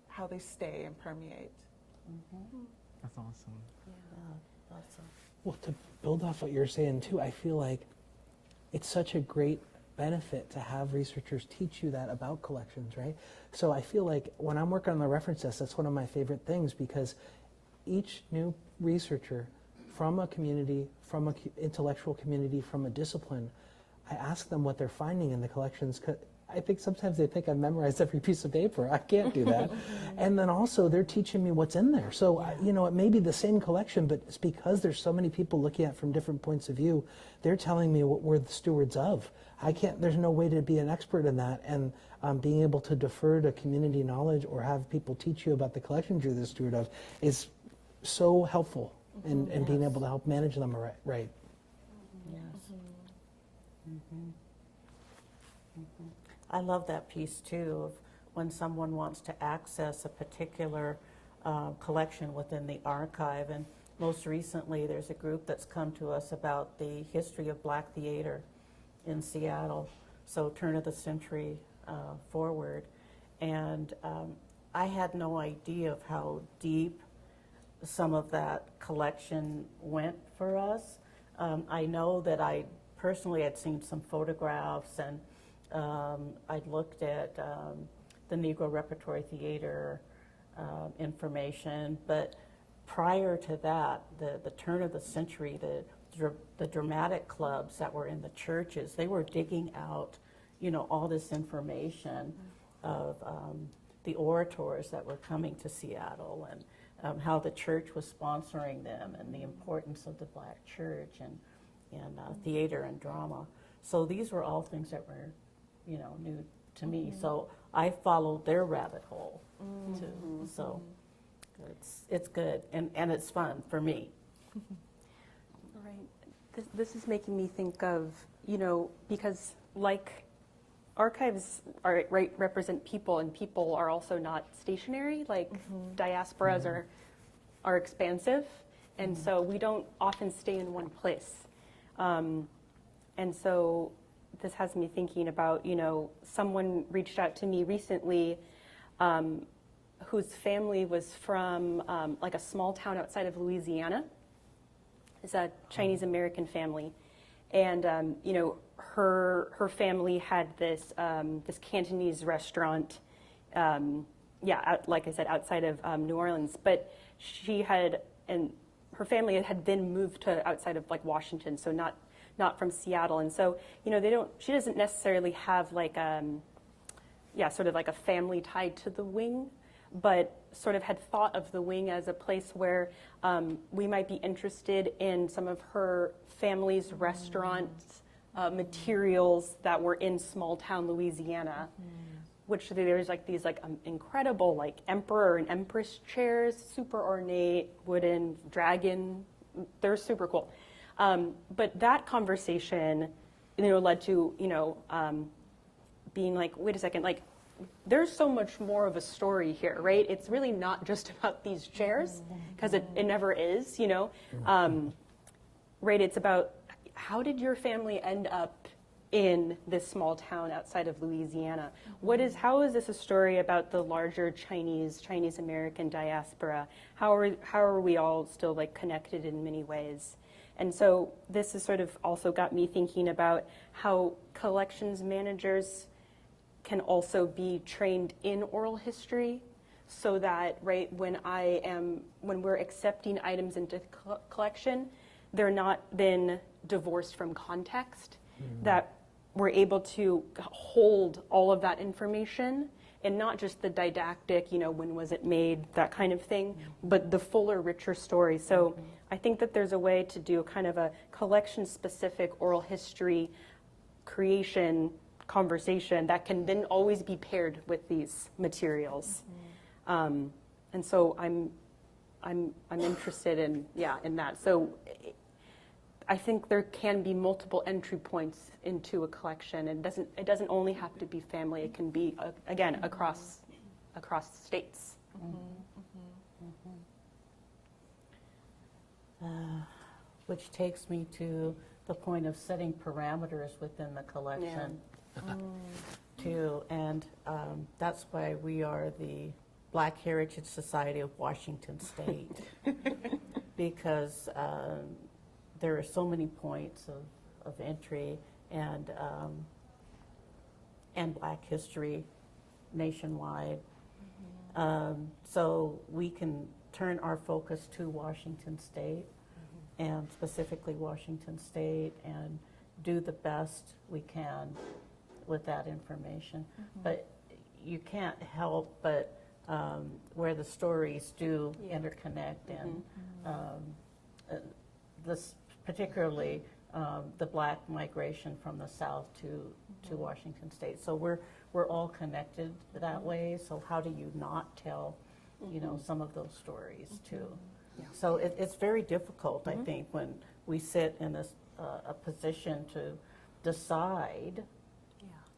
how they stay and permeate. That's awesome. Yeah, awesome. Well, to build off what you're saying too, I feel like it's such a great benefit to have researchers teach you that about collections, right? So I feel like when I'm working on the reference desk, that's one of my favorite things, because each new researcher from a community, from an intellectual community, from a discipline, I ask them what they're finding in the collections. I think sometimes they think I've memorized every piece of paper. I can't do that. And then also they're teaching me what's in there. So, it may be the same collection, but it's because there's so many people looking at it from different points of view, they're telling me what we're the stewards of. There's no way to be an expert in that. And being able to defer to community knowledge or have people teach you about the collections you're the steward of is so helpful in being able to help manage them right. Yes. I love that piece too of when someone wants to access a particular collection within the archive. And most recently, there's a group that's come to us about the history of Black theater in Seattle, so turn of the century forward. And I had no idea of how deep some of that collection went for us. I know that I personally had seen some photographs, and I'd looked at the Negro Repertory Theater information, but prior to that, the turn of the century, the dramatic clubs that were in the churches, they were digging out, all this information of the orators that were coming to Seattle, and how the church was sponsoring them, and the importance of the Black church, and theater and drama. So these were all things that were, new to me. So I followed their rabbit hole too. So it's good, and it's fun for me. Right. This is making me think of, because like archives represent people, and people are also not stationary, like diasporas are expansive, and so we don't often stay in one place. And so this has me thinking about, someone reached out to me recently whose family was from like a small town outside of Louisiana. It's a Chinese American family. And, her family had this Cantonese restaurant, like I said, outside of New Orleans. But her family had then moved to outside of like Washington, so not from Seattle. And so, she doesn't necessarily have like, sort of like a family tied to the wing, but sort of had thought of the wing as a place where we might be interested in some of her family's restaurants materials that were in small town Louisiana, which there's like these like incredible like emperor and empress chairs, super ornate, wooden, dragon. They're super cool. But that conversation, led to, being like, wait a second, like, there's so much more of a story here, right? It's really not just about these chairs, because it never is, right? It's about how did your family end up in this small town outside of Louisiana? How is this a story about the larger Chinese American diaspora? How are we all still like connected in many ways? And so this has sort of also got me thinking about how collections managers can also be trained in oral history, so that, right, when we're accepting items into collection, they're not then divorced from context, that we're able to hold all of that information, and not just the didactic, when was it made, that kind of thing, but the fuller, richer story. So I think that there's a way to do kind of a collection-specific oral history creation conversation that can then always be paired with these materials. And so I'm interested in that. So I think there can be multiple entry points into a collection. It doesn't only have to be family. It can be again across states. Which takes me to the point of setting parameters within the collection. Too, and that's why we are the Black Heritage Society of Washington State, because there are so many points of entry and Black history nationwide. So we can turn our focus to Washington State, and specifically Washington State, and do the best we can with that information. But you can't help but where the stories do interconnect, and this particularly the Black migration from the South to Washington State. So we're all connected that way. So how do you not tell, some of those stories too? So it's very difficult, I think, when we sit in a position to decide.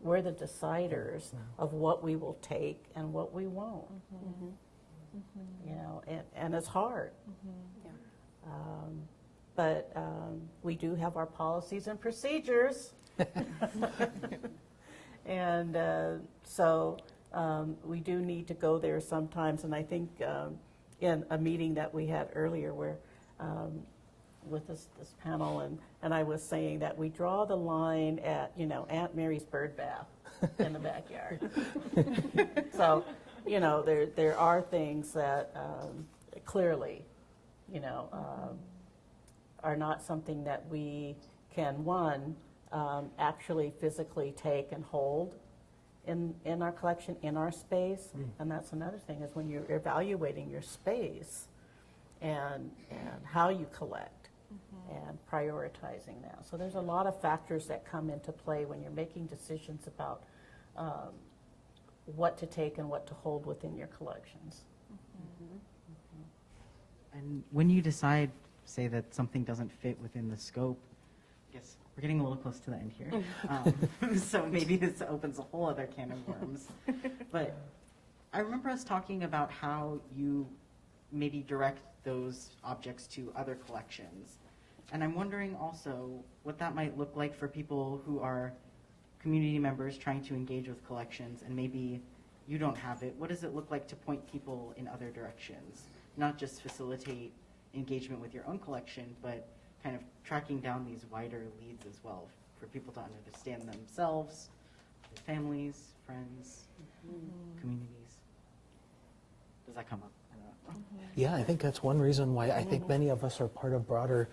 We're the deciders of what we will take and what we won't. And it's hard. But we do have our policies and procedures. And so we do need to go there sometimes. And I think in a meeting that we had earlier where with this panel, and I was saying that we draw the line at, Aunt Mary's bird bath in the backyard. So, there are things that clearly are not something that we can, actually physically take and hold in our collection, in our space. And that's another thing, is when you're evaluating your space and how you collect and prioritizing that. So there's a lot of factors that come into play when you're making decisions about what to take and what to hold within your collections. And when you decide, say, that something doesn't fit within the scope, I guess we're getting a little close to the end here. So maybe this opens a whole other can of worms. But I remember us talking about how you maybe direct those objects to other collections. And I'm wondering also what that might look like for people who are community members trying to engage with collections, and maybe you don't have it. What does it look like to point people in other directions? Not just facilitate engagement with your own collection, but kind of tracking down these wider leads as well for people to understand themselves, their families, friends, communities. Does that come up? I don't know. Yeah, I think that's one reason why I think many of us are part of broader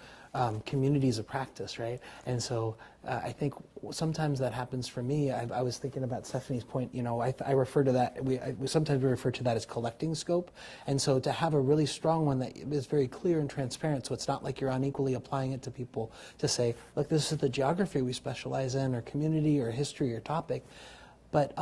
communities of practice, right? And so I think sometimes that happens for me. I was thinking about Stephanie's point, I refer to that, sometimes we refer to that as collecting scope. And so to have a really strong one that is very clear and transparent, so it's not like you're unequally applying it to people, to say, look, this is the geography we specialize in, or community, or history, or topic. But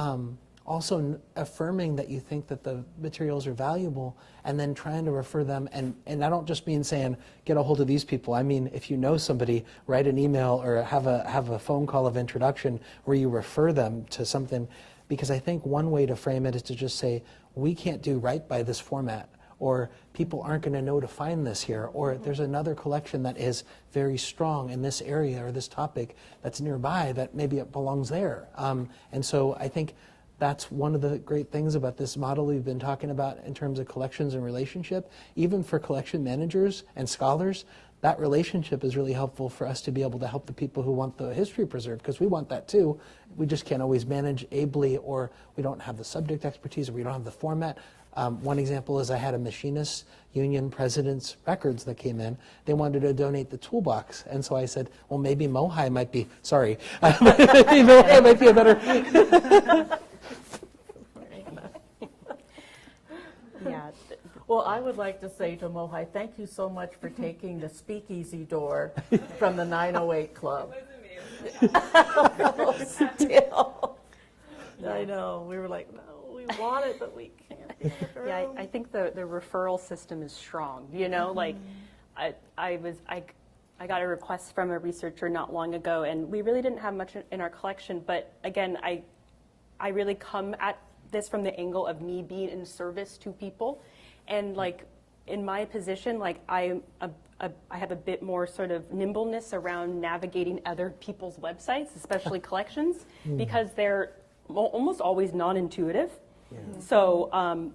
also affirming that you think that the materials are valuable, and then trying to refer them, and I don't just mean saying get a hold of these people. I mean, if you know somebody, write an email or have a phone call of introduction where you refer them to something, because I think one way to frame it is to just say, we can't do right by this format, or people aren't going to know to find this here, or there's another collection that is very strong in this area or this topic that's nearby that maybe it belongs there. And so I think that's one of the great things about this model we've been talking about in terms of collections and relationship. Even for collection managers and scholars, that relationship is really helpful for us to be able to help the people who want the history preserved, because we want that too. We just can't always manage ably, or we don't have the subject expertise, or we don't have the format. One example is I had a machinist union president's records that came in. They wanted to donate the toolbox. And so I said, well, maybe MOHAI might be, sorry, maybe MOHAI might be a better... Yeah. Well, I would like to say to MOHAI, thank you so much for taking the speakeasy door from the 908 Club. Still. I know. We were like, no, we want it, but we can't. Yeah, I think the referral system is strong. Like I got a request from a researcher not long ago, and we really didn't have much in our collection. But again, I really come at this from the angle of me being in service to people, and like in my position, like I have a bit more sort of nimbleness around navigating other people's websites, especially collections, because they're almost always non-intuitive. Yeah. So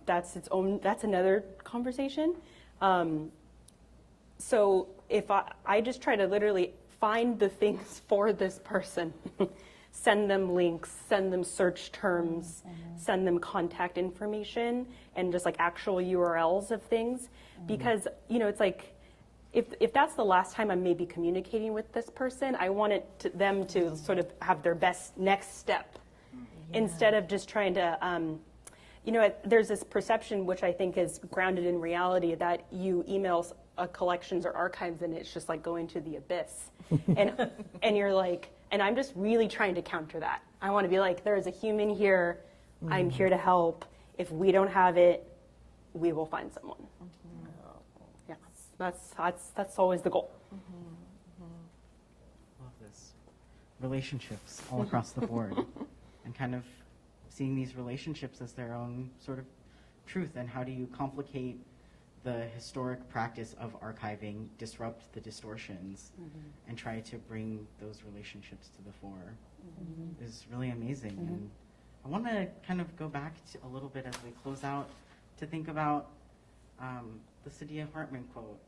that's another conversation. So if I just try to literally find the things for this person, send them links, send them search terms, send them contact information, and just like actual URLs of things, because it's like if that's the last time I'm maybe communicating with this person, I want them to sort of have their best next step, instead of just trying to there's this perception, which I think is grounded in reality, that you email collections or archives and it's just like going to the abyss. And you're like, and I'm just really trying to counter that. I want to be like, there is a human here. I'm here to help. If we don't have it, we will find someone. Yeah, that's always the goal. Love this. Relationships all across the board, and kind of seeing these relationships as their own sort of truth, and how do you complicate the historic practice of archiving, disrupt the distortions, and try to bring those relationships to the fore is really amazing. And I want to kind of go back to a little bit as we close out to think about the Sadia Hartman quote.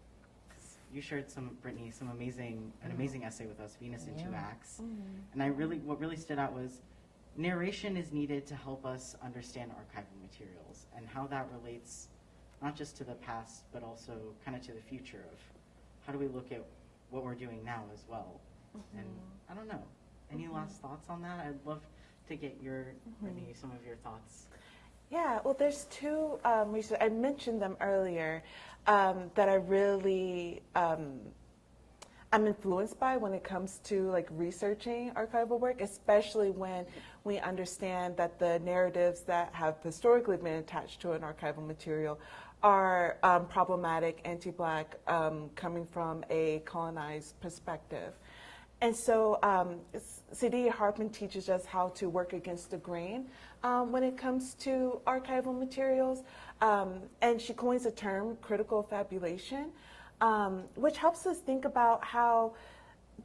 You shared Brittany, an amazing essay with us, Venus in Two Acts. And what really stood out was, narration is needed to help us understand archival materials, and how that relates not just to the past, but also kind of to the future of how do we look at what we're doing now as well. And I don't know, any last thoughts on that? I'd love to get your, Brittany, some of your thoughts. Yeah, well, there's two research, I mentioned them earlier, that I really, I'm influenced by when it comes to like researching archival work, especially when we understand that the narratives that have historically been attached to an archival material are problematic, anti-Black, coming from a colonized perspective. And so C.D. Harpin teaches us how to work against the grain when it comes to archival materials. And she coins a term, critical fabulation, which helps us think about how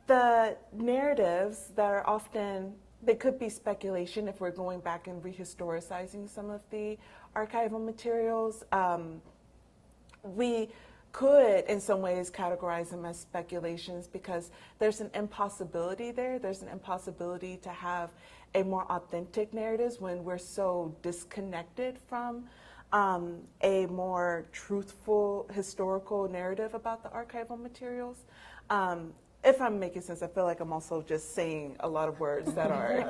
the narratives that are often, they could be speculation if we're going back and rehistoricizing some of the archival materials. We could, in some ways, categorize them as speculations because there's an impossibility there. There's an impossibility to have a more authentic narrative when we're so disconnected from a more truthful historical narrative about the archival materials. If I'm making sense, I feel like I'm also just saying a lot of words that are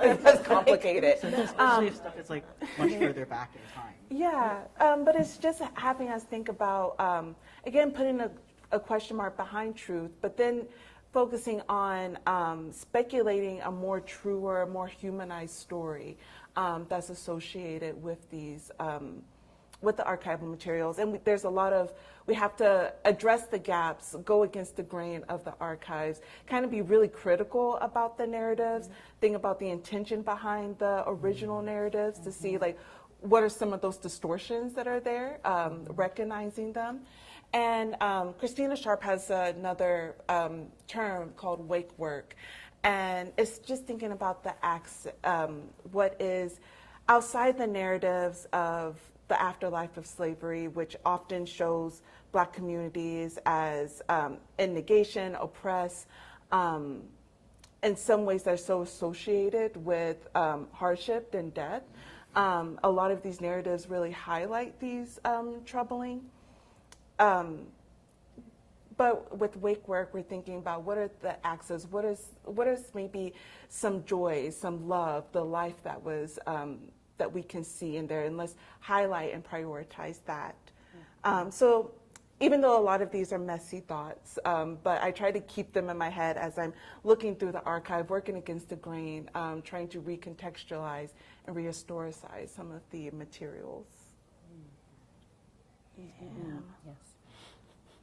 complicated. Especially if stuff is like much further back in time. Yeah, but it's just having us think about, again, putting a question mark behind truth, but then focusing on speculating a more truer, more humanized story that's associated with these, with the archival materials. And there's a lot of, we have to address the gaps, go against the grain of the archives, kind of be really critical about the narratives, think about the intention behind the original narratives to see like, what are some of those distortions that are there, recognizing them. And Christina Sharp has another term called wake work. And it's just thinking about the acts, what is outside the narratives of the afterlife of slavery, which often shows Black communities as in negation, oppressed. In some ways, they're so associated with hardship and death. A lot of these narratives really highlight these troubling. But with wake work, we're thinking about what are the axes, what is maybe some joy, some love, the life that was that we can see in there, and let's highlight and prioritize that. So even though a lot of these are messy thoughts, but I try to keep them in my head as I'm looking through the archive, working against the grain, trying to recontextualize and rehistoricize some of the materials. Yeah. Yes.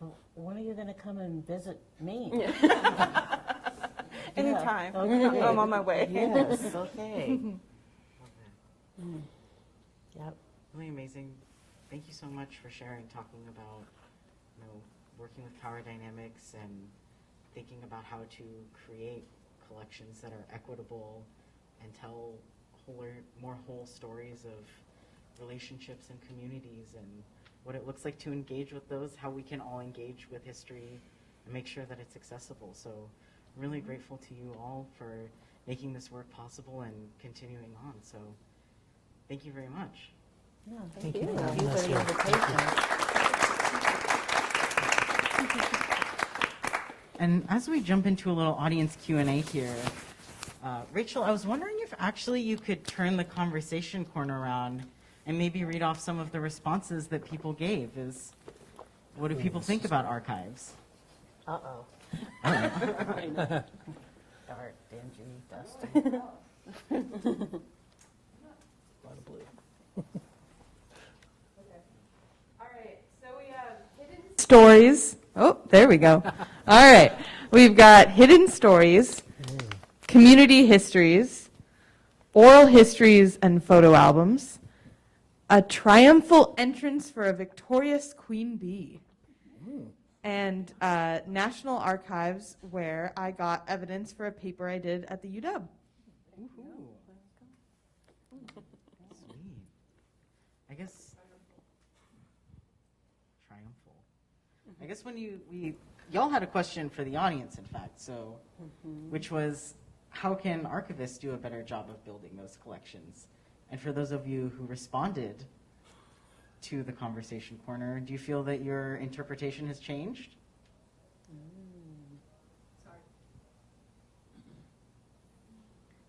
Well, when are you going to come and visit me? Anytime. Yeah. Okay. I'm on my way. Yes, okay. Yep. Really amazing. Thank you so much for sharing, talking about, working with power dynamics and thinking about how to create collections that are equitable and tell more whole stories of relationships and communities and what it looks like to engage with those, how we can all engage with history and make sure that it's accessible. So I'm really grateful to you all for making this work possible and continuing on. So thank you very much. No, Thank thank you you. for Thank having you us for the here. invitation. And as we jump into a little audience Q&A here, Rachel, I was wondering if actually you could turn the conversation corner around and maybe read off some of the responses that people gave. What do people think about archives? Uh-oh. Oh. Dark, dingy, dusty. A lot of blue. All right, so we have hidden stories. Oh, there we go. All right, we've got hidden stories, community histories, oral histories and photo albums, a triumphal entrance for a victorious queen bee, and National Archives, where I got evidence for a paper I did at the UW. Sweet. I guess triumphal. I guess when y'all had a question for the audience, in fact, so which was, how can archivists do a better job of building those collections? And for those of you who responded to the conversation corner, do you feel that your interpretation has changed?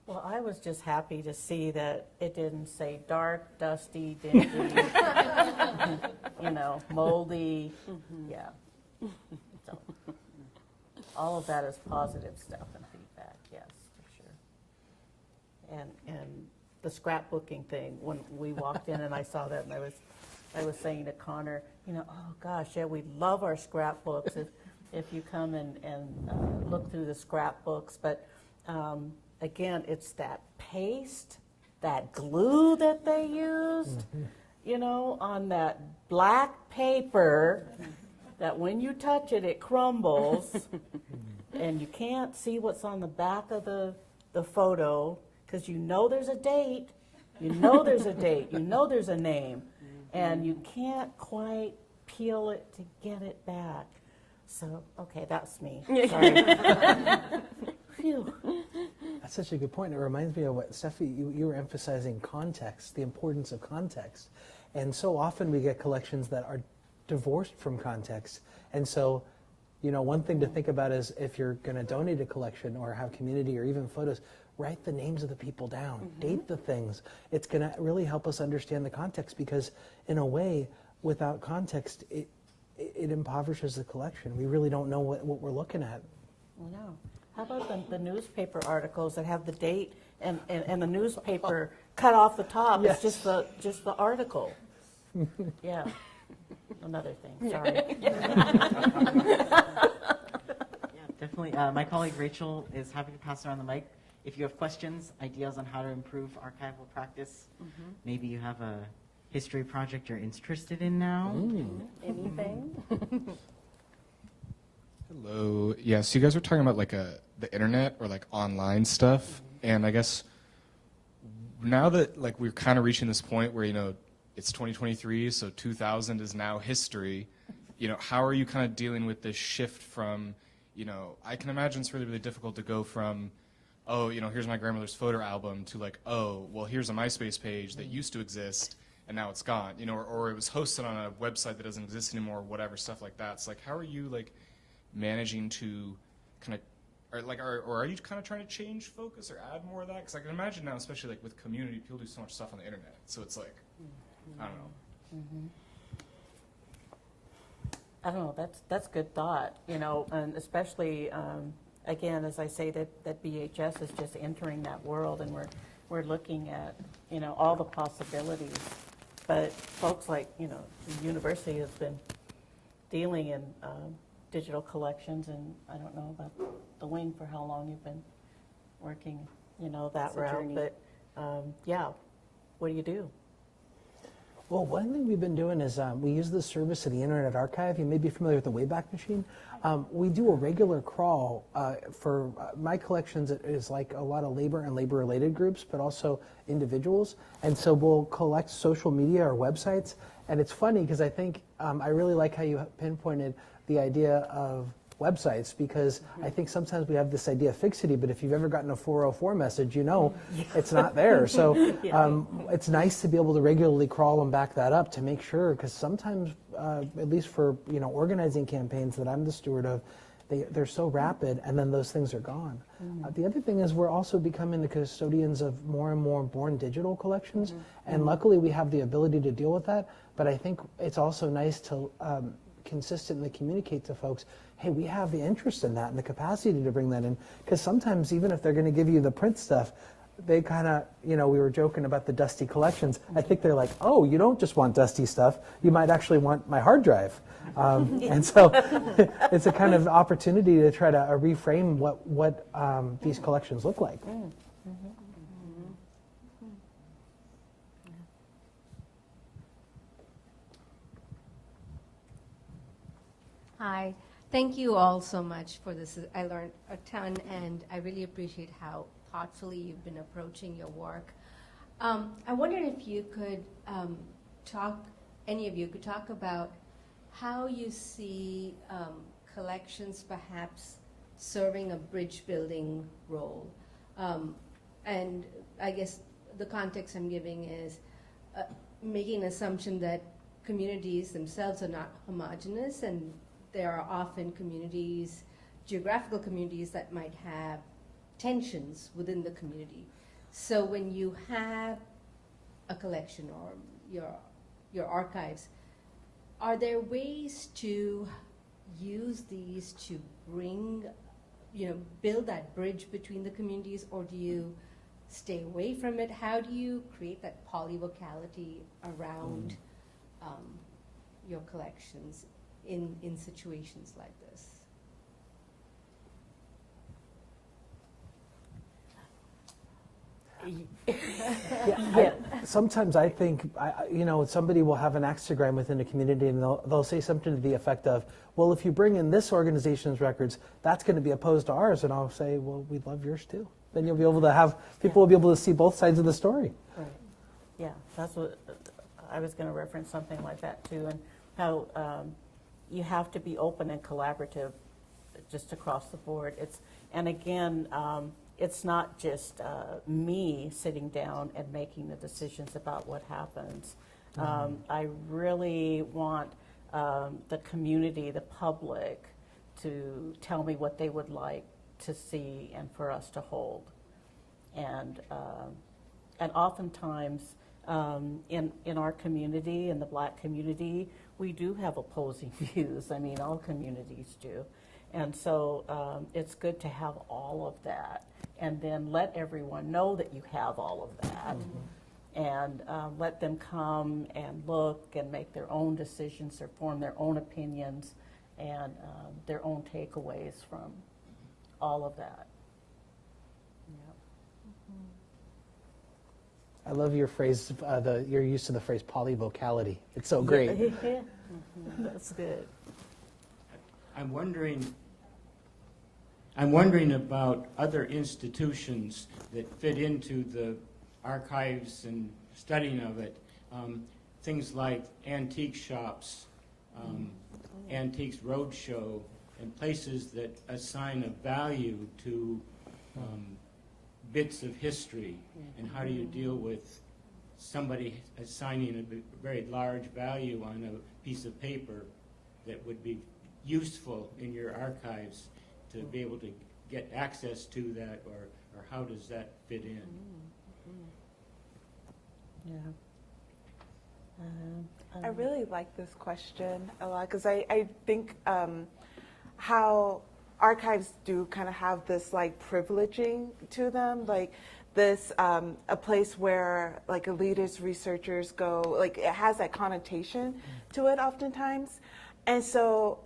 Well, I was just happy to see that it didn't say dark, dusty, dingy, moldy. Yeah. So, all of that is positive stuff and feedback, yes, for sure. And the scrapbooking thing, when we walked in and I saw that, and I was saying to Connor, oh gosh, yeah, we love our scrapbooks if you come and look through the scrapbooks, but again, it's that paste, that glue that they used, on that black paper, that when you touch it, it crumbles, and you can't see what's on the back of the photo, because there's a date, there's a date, there's a name, and you can't quite peel it to get it back. So, okay, that's me. Sorry. Phew. That's such a good point. It reminds me of what, Steffi, you were emphasizing context, the importance of context. And so often we get collections that are divorced from context. And so, one thing to think about is if you're going to donate a collection or have community or even photos, write the names of the people down, date the things. It's going to really help us understand the context, because in a way, without context, it impoverishes the collection. We really don't know what we're looking at. No. How about the newspaper articles that have the date and the newspaper cut off the top? Yes. It's just the article. Yeah. Another thing. Sorry. Yeah, definitely. My colleague Rachel is happy to pass around the mic. If you have questions, ideas on how to improve archival practice, maybe you have a history project you're interested in now. Anything? Hello. Yeah, so you guys were talking about the internet or online stuff, and I guess now that we're kind of reaching this point where it's 2023, so 2000 is now history. How are you kind of dealing with this shift from I can imagine it's really, really difficult to go from here's my grandmother's photo album to well, here's a MySpace page that used to exist and now it's gone, or it was hosted on a website that doesn't exist anymore, or whatever, stuff like that. So how are you managing to kind of, or are you kind of trying to change focus or add more of that? Because I can imagine now, especially with community, people do so much stuff on the internet. So it's I don't know. I don't know. That's good thought. And especially again, as I say, that BHS is just entering that world, and we're looking at all the possibilities. But folks like the university has been dealing in digital collections, and I don't know about the wing for how long you've been working that It's a route. journey. But yeah, what do you do? Well, one thing we've been doing is we use this service of the Internet Archive. You may be familiar with the Wayback Machine. We do a regular crawl for my collections. It is a lot of labor and labor-related groups, but also individuals. And so we'll collect social media or websites. And it's funny because I think I really like how you pinpointed the idea of websites, because I think sometimes we have this idea of fixity, but if you've ever gotten a 404 message, it's not there. So it's nice to be able to regularly crawl and back that up to make sure, because sometimes, at least for organizing campaigns that I'm the steward of, they're so rapid, and then those things are gone. The other thing is we're also becoming the custodians of more and more born digital collections, and luckily we have the ability to deal with that, but I think it's also nice to consistently communicate to folks, hey, we have the interest in that and the capacity to bring that in, because sometimes even if they're going to give you the print stuff, they kind of, we were joking about the dusty collections. I think they're like, oh, you don't just want dusty stuff, you might actually want my hard drive. And so it's a kind of opportunity to try to reframe what these collections look like. Hi. Thank you all so much for this. I learned a ton, and I really appreciate how thoughtfully you've been approaching your work. I wondered if you could any of you could talk about how you see collections perhaps serving a bridge building role. And I guess the context I'm giving is making an assumption that communities themselves are not homogeneous, and there are often communities, geographical communities, that might have tensions within the community. So when you have a collection or your archives, are there ways to use these to bring, build that bridge between the communities, or do you stay away from it? How do you create that polyvocality around your collections in situations like this? Yeah. Sometimes I think, somebody will have an axiogram within a community and they'll say something to the effect of, well, if you bring in this organization's records, that's going to be opposed to ours. And I'll say, well, we'd love yours too. Then you'll be able to have, people will be able to see both sides of the story. Right. Yeah, that's what I was going to reference, something like that too, and how you have to be open and collaborative just across the board. It's not just me sitting down and making the decisions about what happens. I really want the community, the public, to tell me what they would like to see and for us to hold. And oftentimes in our community, in the Black community, we do have opposing views. I mean, all communities do. And so it's good to have all of that, and then let everyone know that you have all of that, and let them come and look and make their own decisions or form their own opinions and their own takeaways from all of that. I love your phrase, your use of the phrase polyvocality. It's so great. Yeah. That's good. I'm wondering about other institutions that fit into the archives and studying of it. Things like antique shops, Antiques Roadshow, and places that assign a value to bits of history. And how do you deal with somebody assigning a very large value on a piece of paper that would be useful in your archives to be able to get access to that, or how does that fit in? Yeah. I really like this question a lot because I think how archives do kind of have this like privileging to them, like this a place where like elitist researchers go, like it has that connotation to it oftentimes. And so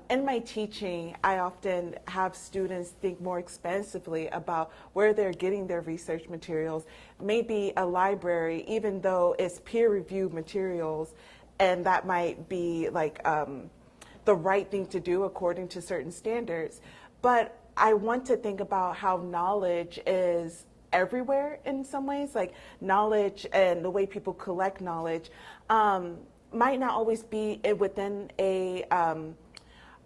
in my teaching, I often have students think more expansively about where they're getting their research materials. Maybe a library, even though it's peer-reviewed materials, and that might be like the right thing to do according to certain standards. But I want to think about how knowledge is everywhere in some ways, like knowledge and the way people collect knowledge. Might not always be within a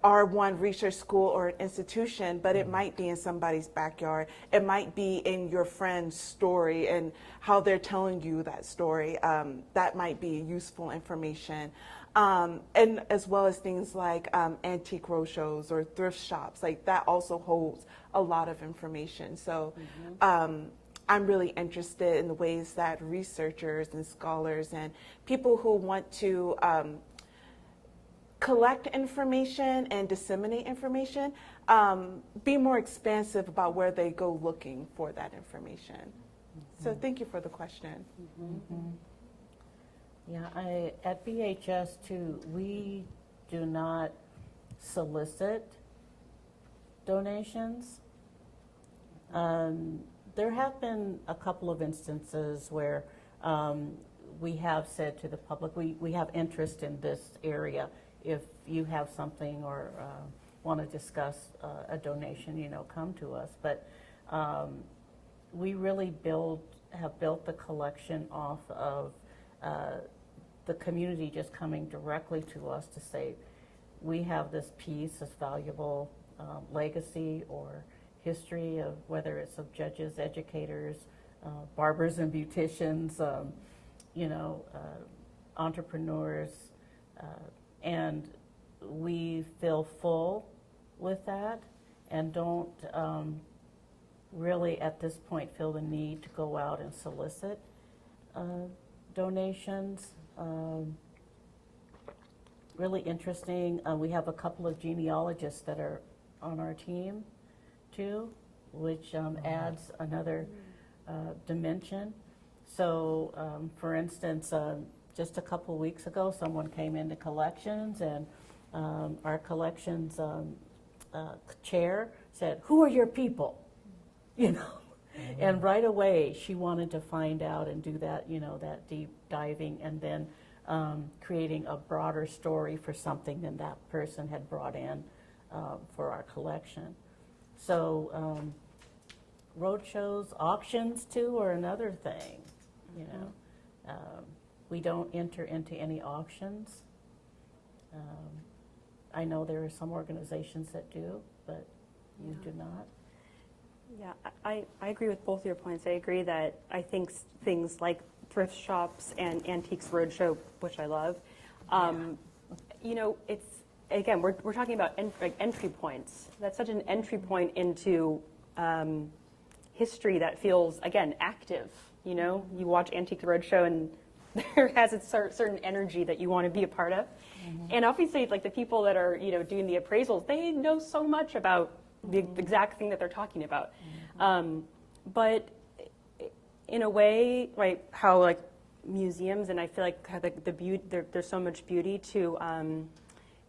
R1 research school or an institution, but it might be in somebody's backyard. It might be in your friend's story and how they're telling you that story. That might be useful information. And as well as things like antique roadshows or thrift shops, like that also holds a lot of information. So I'm really interested in the ways that researchers and scholars and people who want to collect information and disseminate information be more expansive about where they go looking for that information. So thank you for the question. Yeah, at BHS too, we do not solicit donations. There have been a couple of instances where we have said to the public, we have interest in this area. If you have something or want to discuss a donation, come to us. But we really have built the collection off of the community just coming directly to us to say, we have this piece, this valuable legacy or history of whether it's of judges, educators, barbers and beauticians, entrepreneurs, And we feel full with that and don't really at this point feel the need to go out and solicit donations. Really interesting. We have a couple of genealogists that are on our team too, which adds another dimension. So, for instance, just a couple weeks ago, someone came into collections, and our collections chair said, "Who are your people?" You know, and right away she wanted to find out and do that, you know, that deep diving, and then creating a broader story for something than that person had brought in for our collection. So road shows, auctions too are another thing, you know. We don't enter into any auctions. I know there are some organizations that do, but you do not. Yeah, I agree with both your points. I agree that I think things like thrift shops and Antiques Roadshow, which I love, you know, it's, again, we're talking about entry points. That's such an entry point into history that feels, again, active. You know, you watch Antiques Roadshow and there has a certain energy that you want to be a part of. And obviously, like the people that are, you know, doing the appraisals, they know so much about the exact thing that they're talking about. But in a way, right, how like museums, and I feel like how the beauty, there's so much beauty to,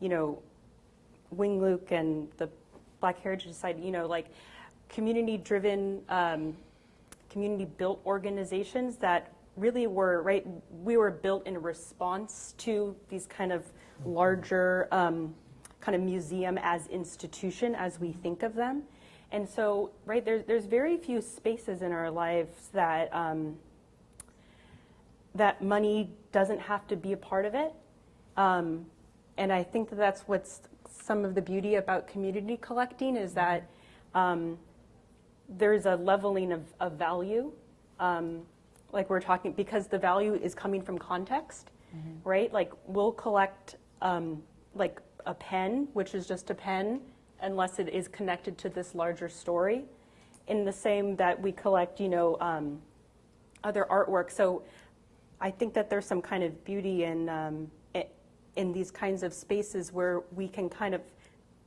you know, Wing Luke and the Black Heritage Society, you know, like community-driven, community-built organizations that really were, right, we were built in response to these kind of larger kind of museum as institution as we think of them. And so, right, there's very few spaces in our lives that that money doesn't have to be a part of it. And I think that that's what's some of the beauty about community collecting is that there's a leveling of value. Like we're talking, because the value is coming from context, right? Like we'll collect like a pen, which is just a pen, unless it is connected to this larger story. In the same that we collect, you know, other artwork. So I think that there's some kind of beauty in these kinds of spaces where we can kind of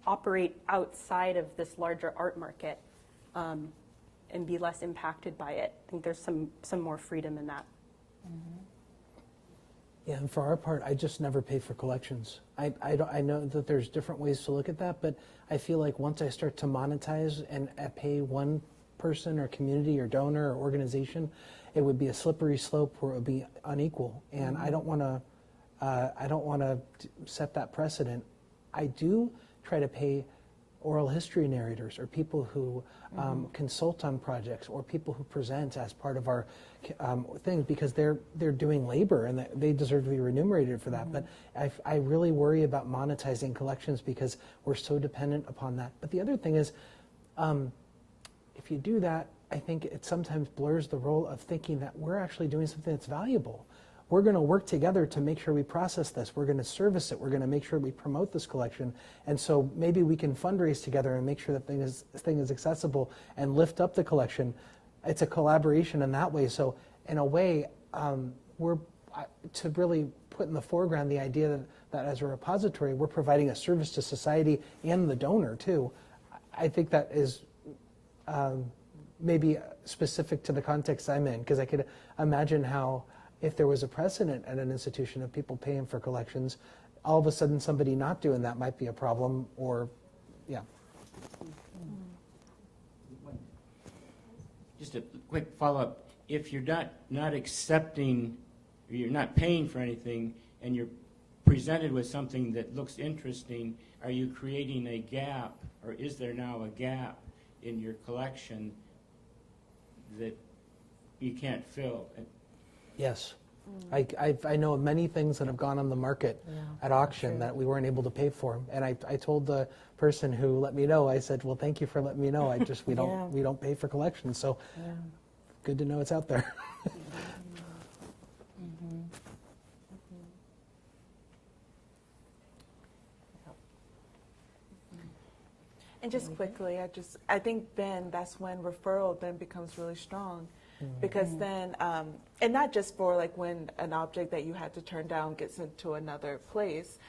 operate outside of this larger art market. And be less impacted by it. I think there's some more freedom in that. Yeah, and for our part, I just never pay for collections. I know that there's different ways to look at that, but I feel like once I start to monetize and pay one person or community or donor or organization, it would be a slippery slope where it would be unequal. And I don't want to set that precedent. I do try to pay oral history narrators or people who consult on projects or people who present as part of our things because they're doing labor and they deserve to be remunerated for that. But I really worry about monetizing collections because we're so dependent upon that. But the other thing is, if you do that, I think it sometimes blurs the role of thinking that we're actually doing something that's valuable. We're going to work together to make sure we process this. We're going to service it. We're going to make sure we promote this collection. And so maybe we can fundraise together and make sure that this thing is accessible and lift up the collection. It's a collaboration in that way. So in a way, we're to really put in the foreground the idea that as a repository, we're providing a service to society and the donor too. I think that is maybe specific to the context I'm in, because I could imagine how if there was a precedent at an institution of people paying for collections, all of a sudden somebody not doing that might be a problem, or, yeah. Just a quick follow-up. If you're not accepting, or you're not paying for anything, and you're presented with something that looks interesting, are you creating a gap, or is there now a gap in your collection that you can't fill? Yes. I know of many things that have gone on the market at auction that we weren't able to pay for. And I told the person who let me know, I said, well, thank you for letting me know. We don't pay for collections. So good to know it's out there. And just quickly, I think then that's when referral then becomes really strong. Because then, and not just for like when an object that you had to turn down gets into another place,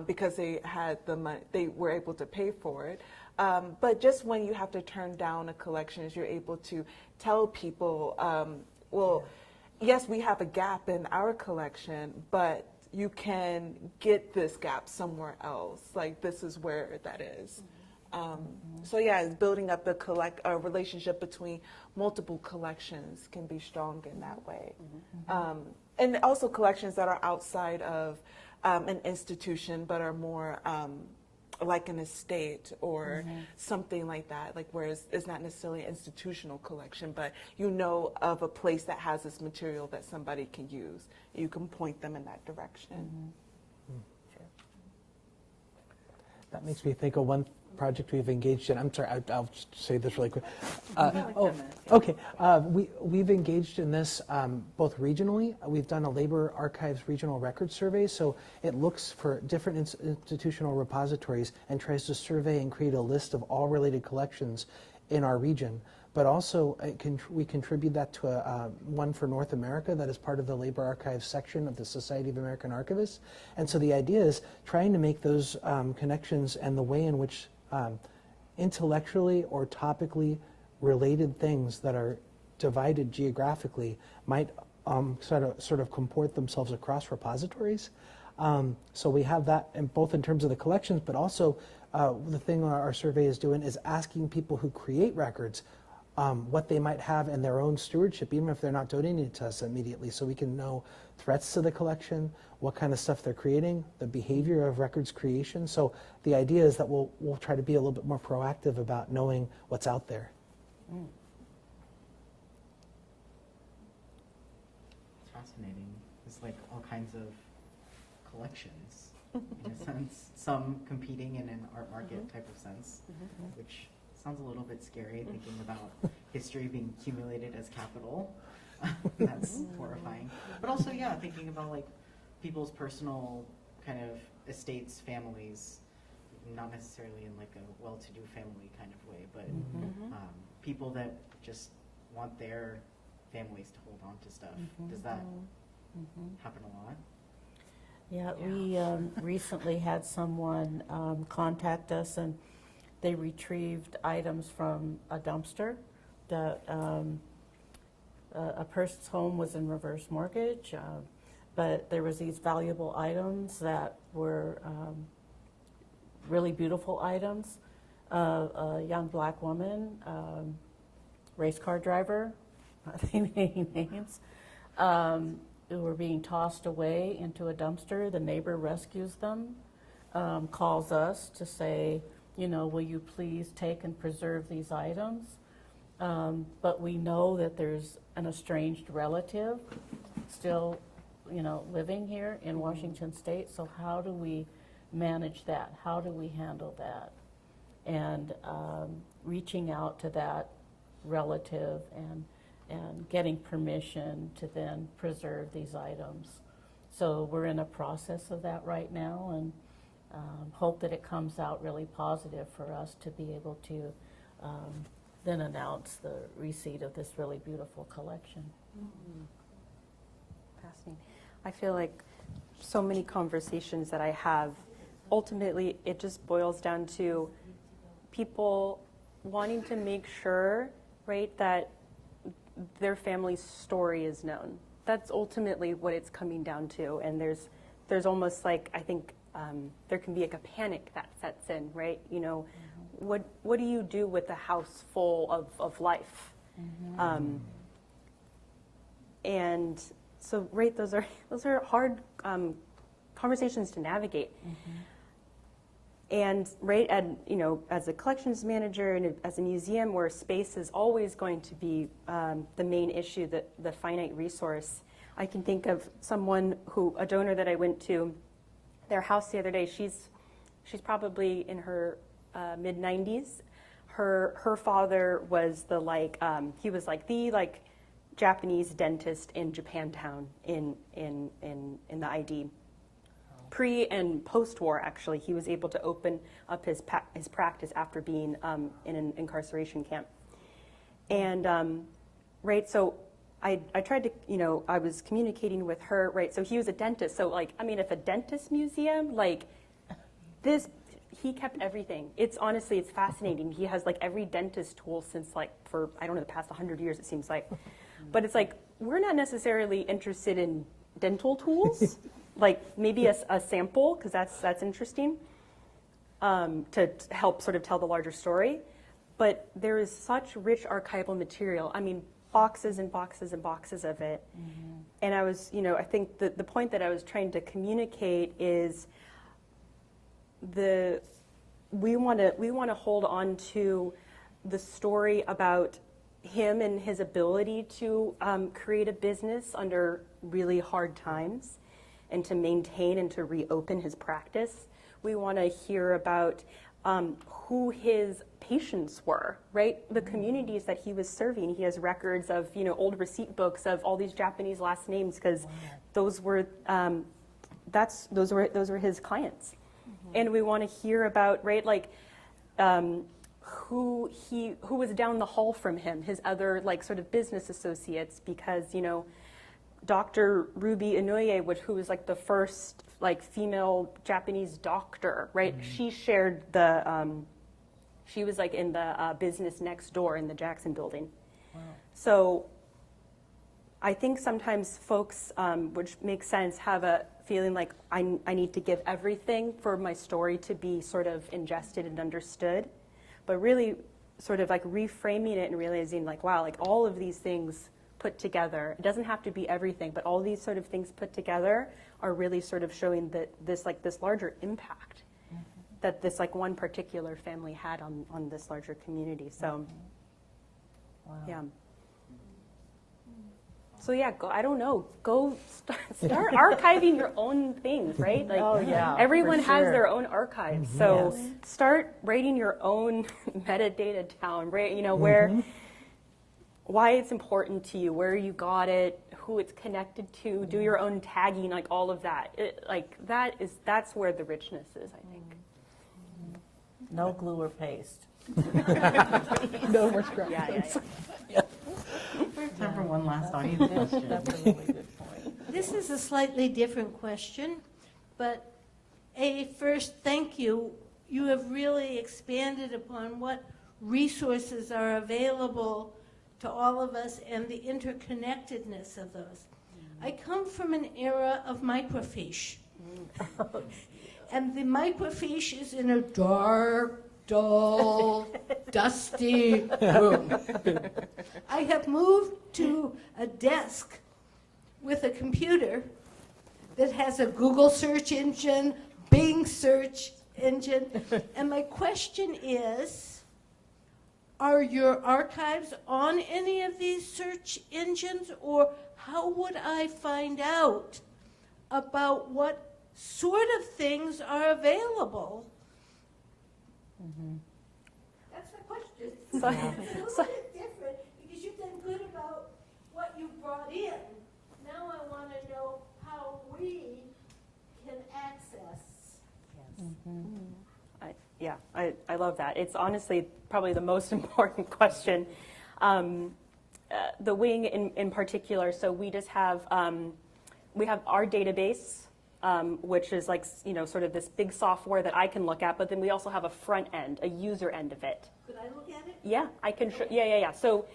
because they had the money, they were able to pay for it. But just when you have to turn down a collection, you're able to tell people, well, yes, we have a gap in our collection, but you can get this gap somewhere else. Like, this is where that is. So yeah, it's building up a relationship between multiple collections can be strong in that way. And also collections that are outside of an institution but are more like an estate or something like that, like where it's not necessarily an institutional collection, but you know of a place that has this material that somebody can use. You can point them in that direction. That makes me think of one project we've engaged in. I'm sorry, I'll just say this really quick. We've engaged in this both regionally. We've done a labor archives regional record survey, so it looks for different institutional repositories and tries to survey and create a list of all related collections in our region. But also, we contribute that to one for North America that is part of the Labor Archives section of the Society of American Archivists. And so the idea is trying to make those connections and the way in which intellectually or topically related things that are divided geographically might sort of comport themselves across repositories. So we have that both in terms of the collections, but also the thing our survey is doing is asking people who create records what they might have in their own stewardship, even if they're not donating it to us immediately, so we can know threats to the collection, what kind of stuff they're creating, the behavior of records creation. So the idea is that we'll try to be a little bit more proactive about knowing what's out there. It's fascinating. It's like all kinds of collections, in a sense, some competing in an art market type of sense, which sounds a little bit scary, thinking about history being accumulated as capital. That's horrifying. But also, yeah, thinking about like people's personal kind of estates, families, not necessarily in like a well-to-do family kind of way, but people that just want their families to hold on to stuff. Does that happen a lot? Yeah, we recently had someone contact us, and they retrieved items from a dumpster that a person's home was in reverse mortgage, but there was these valuable items that were really beautiful items. A young black woman, race car driver, not naming names, who were being tossed away into a dumpster. The neighbor rescues them, calls us to say, you know, will you please take and preserve these items? But we know that there's an estranged relative still, you know, living here in Washington State. So how do we manage that? How do we handle that? And reaching out to that relative and getting permission to then preserve these items. So we're in a process of that right now, and hope that it comes out really positive for us to be able to then announce the receipt of this really beautiful collection. Fascinating. I feel like so many conversations that I have, ultimately it just boils down to people wanting to make sure, right, that their family's story is known. That's ultimately what it's coming down to. And there's almost like, I think there can be like a panic that sets in, right? You know, what do you do with a house full of life? And so, right, those are hard conversations to navigate. And right, and you know, as a collections manager and as a museum where space is always going to be the main issue, the finite resource, I can think of a donor that I went to their house the other day. She's probably in her mid-90s. Her father was he was the Japanese dentist in Japantown in the ID pre and post-war, actually, he was able to open up his practice after being in an incarceration camp. And, right, so I tried to, I was communicating with her, right, so he was a dentist. So, like, I mean, if a dentist museum, like, he kept everything. It's fascinating. He has, like, every dentist tool since, like, for, I don't know, the past 100 years, it seems like. But it's like, we're not necessarily interested in dental tools, like maybe a sample, because that's interesting, to help sort of tell the larger story. But there is such rich archival material. I mean, boxes and boxes and boxes of it. Mm-hmm. And I was, I think the point that I was trying to communicate is we want to hold on to the story about him and his ability to create a business under really hard times and to maintain and to reopen his practice. We want to hear about who his patients were, right? The communities that he was serving. He has records of, old receipt books of all these Japanese last names because those were his clients. Mm-hmm. And we want to hear about, right, like who was down the hall from him, his other like sort of business associates, because Dr. Ruby Inoue, who was like the first like female Japanese doctor, right? Mm-hmm. She shared she was like in the business next door in the Jackson building. Wow. So I think sometimes folks, which makes sense, have a feeling like I need to give everything for my story to be sort of ingested and understood. But really sort of like reframing it and realizing like, wow, like all of these things put together, it doesn't have to be everything, but all these sort of things put together are really sort of showing that this larger impact mm-hmm. that this like one particular family had on this larger community. So, mm-hmm. Wow. Yeah. So yeah, go start archiving your own things, right? Like everyone has their own archives. Mm-hmm. So start writing your own metadata down, right? Where, mm-hmm. why it's important to you, where you got it, who it's connected to, do your own tagging, like all of that. That's where the richness is, I think. Mm-hmm. No glue or paste. No more scrap. Yeah. Time for one last audience question. That's a really good point. This is a slightly different question, but first, thank you. You have really expanded upon what resources are available to all of us and the interconnectedness of those. I come from an era of microfiche. And the microfiche is in a dark, dull, dusty room. I have moved to a desk with a computer that has a Google search engine, Bing search engine, and my question is, are your archives on any of these search engines, or how would I find out about what sort of things are available? Mm-hmm. That's the question. It's a little bit different because you've been good about what you brought in. Now I want to know how we can access. Yes. Mm-hmm. I love that. It's honestly probably the most important question. The wing in particular, so we just have, we have our database, which is like, sort of this big software that I can look at, but then we also have a front end, a user end of it. Could I look at it? Yeah, I can, yeah. So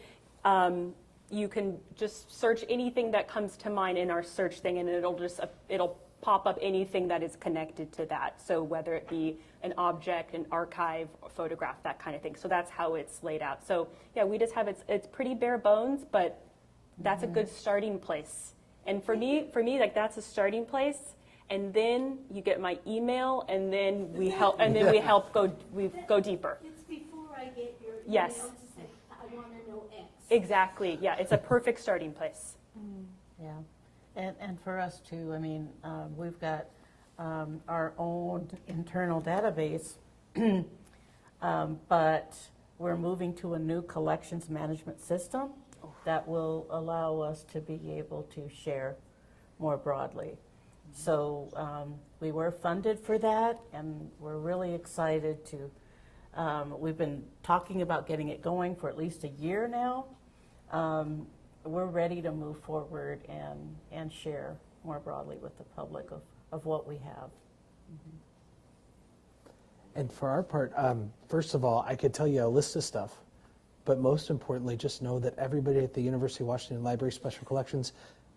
you can just search anything that comes to mind in our search thing, and it'll pop up anything that is connected to that. So whether it be an object, an archive, a photograph, that kind of thing. So that's how it's laid out. So yeah, we just have, it's pretty bare bones, but that's mm-hmm. a good starting place. And for me, like that's a starting place. And then you get my email, and then we help go deeper. It's before I get your email yes. to say, I want to know X. Exactly, yeah, it's a perfect starting place. Yeah, and for us too, I mean, we've got our own internal database, but we're moving to a new collections management system that will allow us to be able to share more broadly. So we were funded for that, and we're really excited to, we've been talking about getting it going for at least a year now. We're ready to move forward and share more broadly with the public of what we have. And for our part, first of all, I could tell you a list of stuff, but most importantly, just know that everybody at the University of Washington Library Special Collections,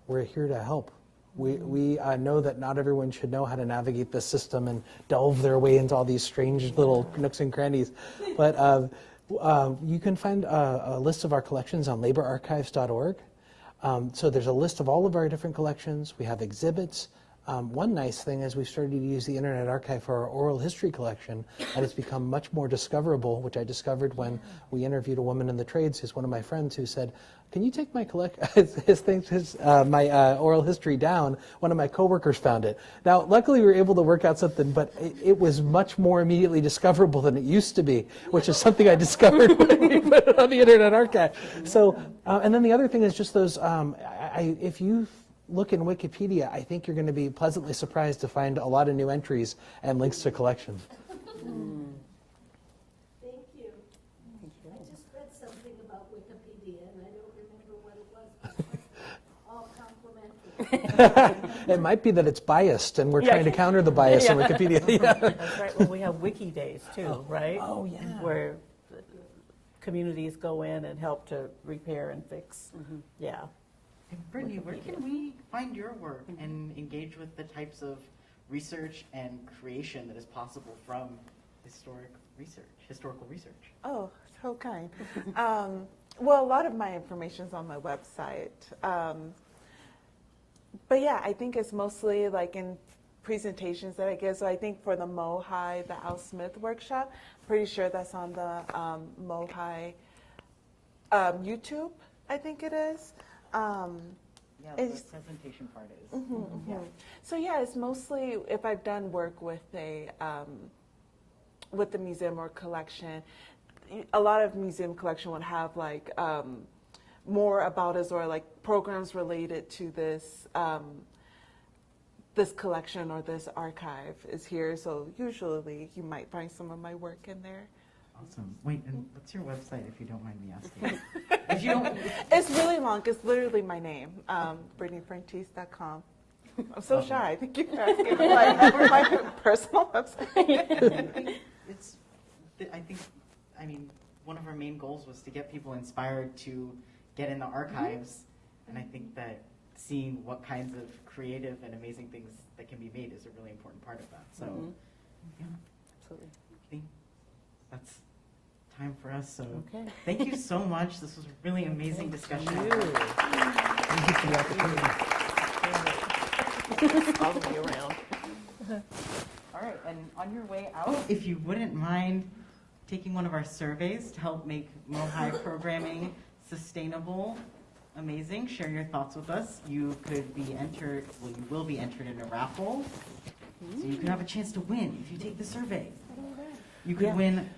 we're here to help. We know that not everyone should know how to navigate the system and delve their way into all these strange little nooks and crannies, but you can find a list of our collections on laborarchives.org. So there's a list of all of our different collections. We have exhibits. One nice thing is we started to use the Internet Archive for our oral history collection, and it's become much more discoverable, which I discovered when we interviewed a woman in the trades who's one of my friends who said, can you take my my oral history down? One of my coworkers found it. Now, luckily we were able to work out something, but it was much more immediately discoverable than it used to be, which is something I discovered when we put it on the Internet Archive. So, and then the other thing is just those, if you look in Wikipedia, I think you're going to be pleasantly surprised to find a lot of new entries and links to collections. Thank you. I just read something about Wikipedia, and I don't remember what it was, but it was all complimentary. It might be that it's biased, and we're trying to counter the bias in Wikipedia. Yeah. That's right. Well, we have Wiki Days too, right? Oh, yeah. Where communities go in and help to repair and fix. Yeah. And Brittany, where can we find your work and engage with the types of research and creation that is possible from historical research? Oh, so kind. Well, a lot of my information is on my website. But yeah, I think it's mostly like in presentations that I give. So I think for the MOHAI, the Al Smith workshop, pretty sure that's on the MOHAI YouTube, I think it is. Yeah, the presentation part is. Yeah. So yeah, it's mostly if I've done work with the museum or collection. A lot of museum collection would have like more about us or like programs related to this this collection or this archive is here. So usually you might find some of my work in there. Awesome. Wait, and what's your website, if you don't mind me asking? If you don't, it's really long. It's literally my name, BrittanyFrantis.com. I'm so shy. I think you're asking my personal website. I mean, one of our main goals was to get people inspired to get in the archives, and I think that seeing what kinds of creative and amazing things that can be made is a really important part of that. So, yeah, Absolutely. I think that's time for us. So, Okay. thank you so much. This was a really amazing discussion. Thank you for the opportunity. Follow me around. All right, and on your way out, if you wouldn't mind taking one of our surveys to help make MOHAI programming sustainable, amazing, share your thoughts with us. You could be entered, well, you will be entered in a raffle, so you could have a chance to win if you take the survey. You could win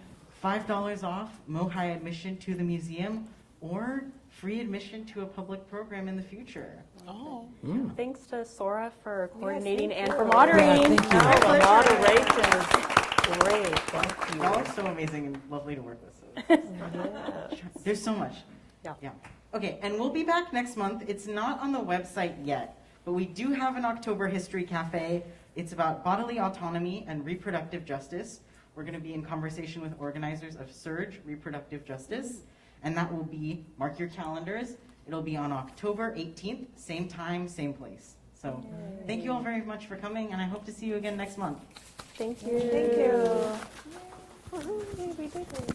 $5 off MOHAI admission to the museum or free admission to a public program in the future. Oh, thanks to Sora for coordinating thank and you. for moderating. Yeah, thank you. My The pleasure. moderation is great. Thank you. You're all so amazing and lovely to work with. So. There's so much. Yeah. Okay, and we'll be back next month. It's not on the website yet, but we do have an October History Café. It's about bodily autonomy and reproductive justice. We're going to be in conversation with organizers of Surge Reproductive Justice, and that will be, mark your calendars, it'll be on October 18th, same time, same place. So thank you all very much for coming, and I hope to see you again next month. Thank you. Thank you. Woohoo, we did it.